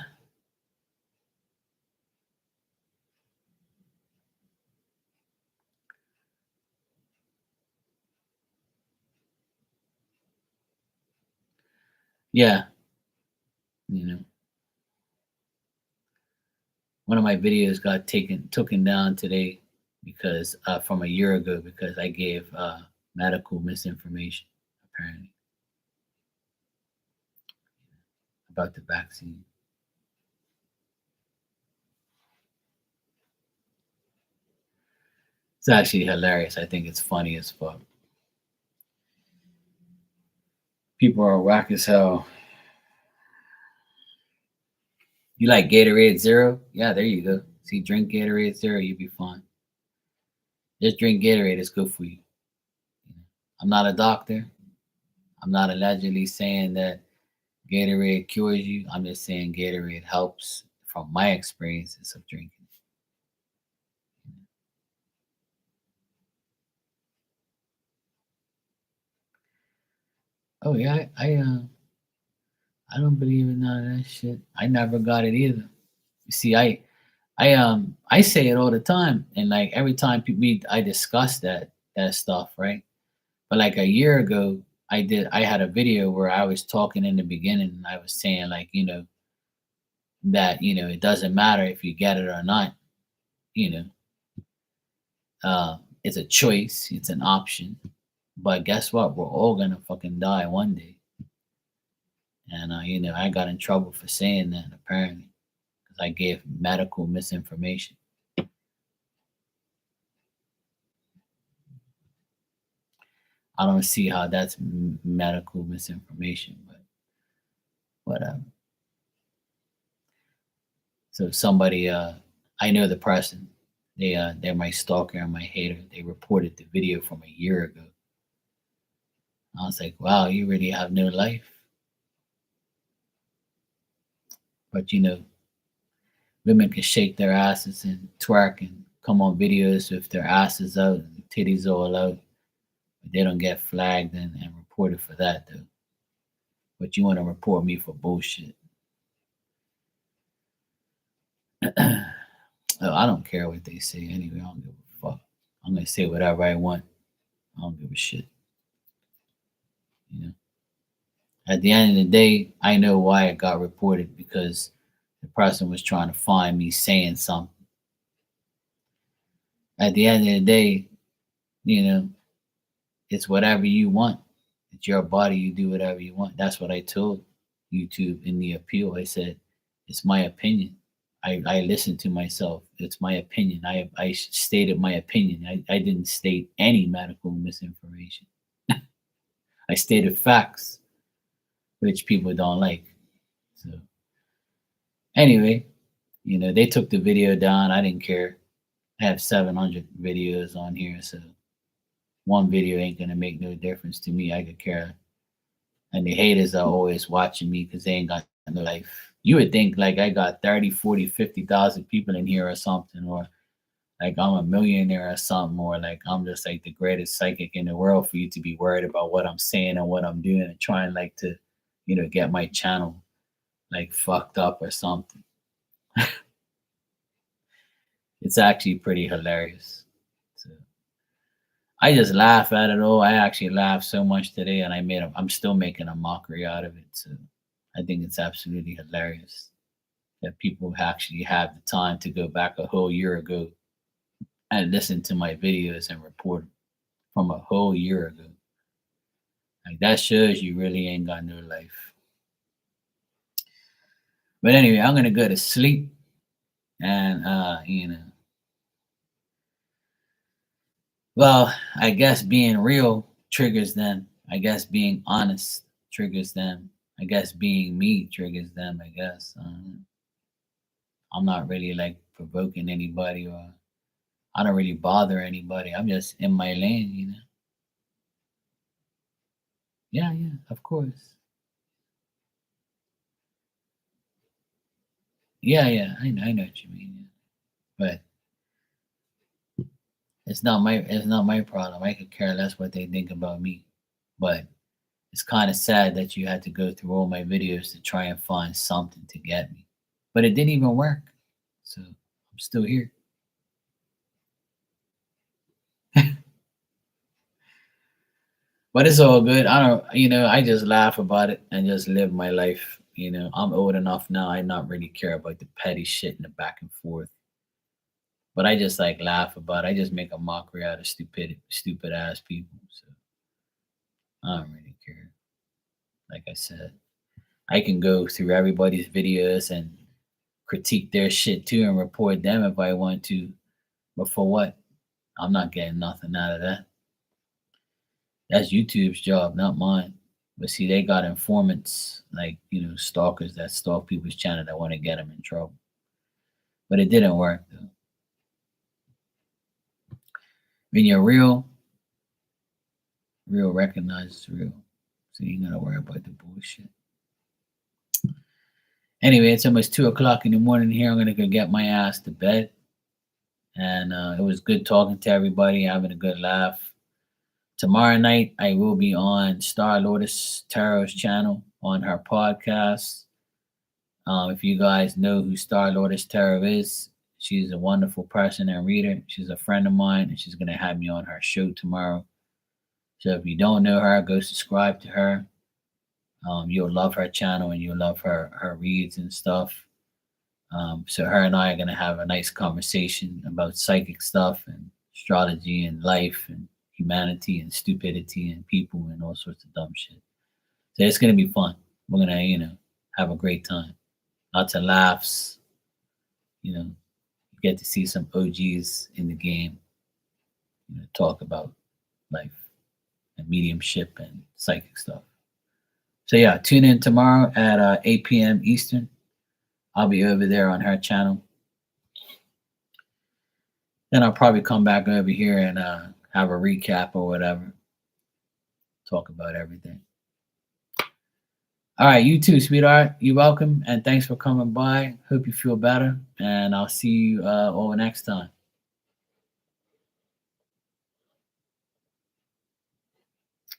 A: Yeah, you know, one of my videos got taken down today because from a year ago because I gave medical misinformation apparently about the vaccine. It's actually hilarious. I think it's funny as fuck. People are whack as hell. You like Gatorade Zero? Yeah, there you go. See, drink Gatorade Zero, you'll be fine. Just drink Gatorade, it's good for you. I'm not a doctor. I'm not allegedly saying that Gatorade cures you. I'm just saying Gatorade helps from my experiences of drinking. Oh yeah, I don't believe in none of that shit. I never got it either. You see, I say it all the time, and like every time I discuss that stuff, right? But like a year ago, I had a video where I was talking in the beginning, and I was saying like, you know, that, you know, it doesn't matter if you get it or not. You know, it's a choice, it's an option. But guess what? We're all gonna fucking die one day. And you know, I got in trouble for saying that apparently because I gave medical misinformation. I don't see how that's medical misinformation, but whatever. So somebody, I know the person. They're my stalker and my hater. They reported the video from a year ago. I was like, wow, you really have no life. But you know, women can shake their asses and twerk and come on videos with their asses out and titties all out. But they don't get flagged and reported for that though. But you want to report me for bullshit. Oh, I don't care what they say anyway. I don't give a fuck. I'm gonna say whatever I want. I don't give a shit. You know. At the end of the day, I know why it got reported because the person was trying to find me saying something. At the end of the day, you know, it's whatever you want. It's your body. You do whatever you want. That's what I told YouTube in the appeal. I said, it's my opinion. I listened to myself. It's my opinion. I stated my opinion. I didn't state any medical misinformation. I stated facts. which people don't like. So anyway, they took the video down. I didn't care. I have 700 videos on here, so one video ain't gonna make no difference to me. I could care. And the haters are always watching me because they ain't got no life. You would think like I got 30, 40, 50,000 people in here or something, or like I'm a millionaire or something, or like I'm just like the greatest psychic in the world for you to be worried about what I'm saying and what I'm doing and trying like to, get my channel like fucked up or something. It's actually pretty hilarious. So I just laugh at it all. I actually laughed so much today, and I'm still making a mockery out of it. So I think it's absolutely hilarious that people actually have the time to go back a whole year ago and listen to my videos and report from a whole year ago. Like that shows you really ain't got no life. But anyway, I'm gonna go to sleep, and well, I guess being real triggers them. I guess being honest triggers them. I guess being me triggers them. I guess I'm not really like provoking anybody, or I don't really bother anybody. I'm just in my lane. Yeah, yeah, of course. Yeah, yeah, I know what you mean. But it's not my problem. I could care less what they think about me. But it's kind of sad that you had to go through all my videos to try and find something to get me. But it didn't even work. So I'm still here. But it's all good. I don't, I just laugh about it and just live my life. I'm old enough now. I not really care about the petty shit and the back and forth. But I just like laugh about it. I just make a mockery out of stupid ass people. So I don't really care. Like I said, I can go through everybody's videos and critique their shit too and report them if I want to. But for what? I'm not getting nothing out of that. That's YouTube's job, not mine. But see, they got informants, like, stalkers that stalk people's channel that want to get them in trouble. But it didn't work, though. When you're real recognizes real. So you gotta worry about the bullshit. Anyway, it's almost 2 o'clock in the morning here. I'm gonna go get my ass to bed. And it was good talking to everybody, having a good laugh. Tomorrow night, I will be on Star Lotus Tarot's channel on her podcast. If you guys know who Star Lotus Tarot is, she's a wonderful person and reader. She's a friend of mine, and she's going to have me on her show tomorrow. So if you don't know her, go subscribe to her. You'll love her channel, and you'll love her reads and stuff. So her and I are going to have a nice conversation about psychic stuff and astrology and life and humanity and stupidity and people and all sorts of dumb shit. So it's going to be fun. We're going to, have a great time. Lots of laughs. You get to see some OGs in the game, talk about life and mediumship and psychic stuff. So yeah, tune in tomorrow at 8 p.m. Eastern. I'll be over there on her channel. Then I'll probably come back over here and have a recap or whatever. Talk about everything. All right, you too, sweetheart. You're welcome, and thanks for coming by. Hope you feel better, and I'll see you all next time.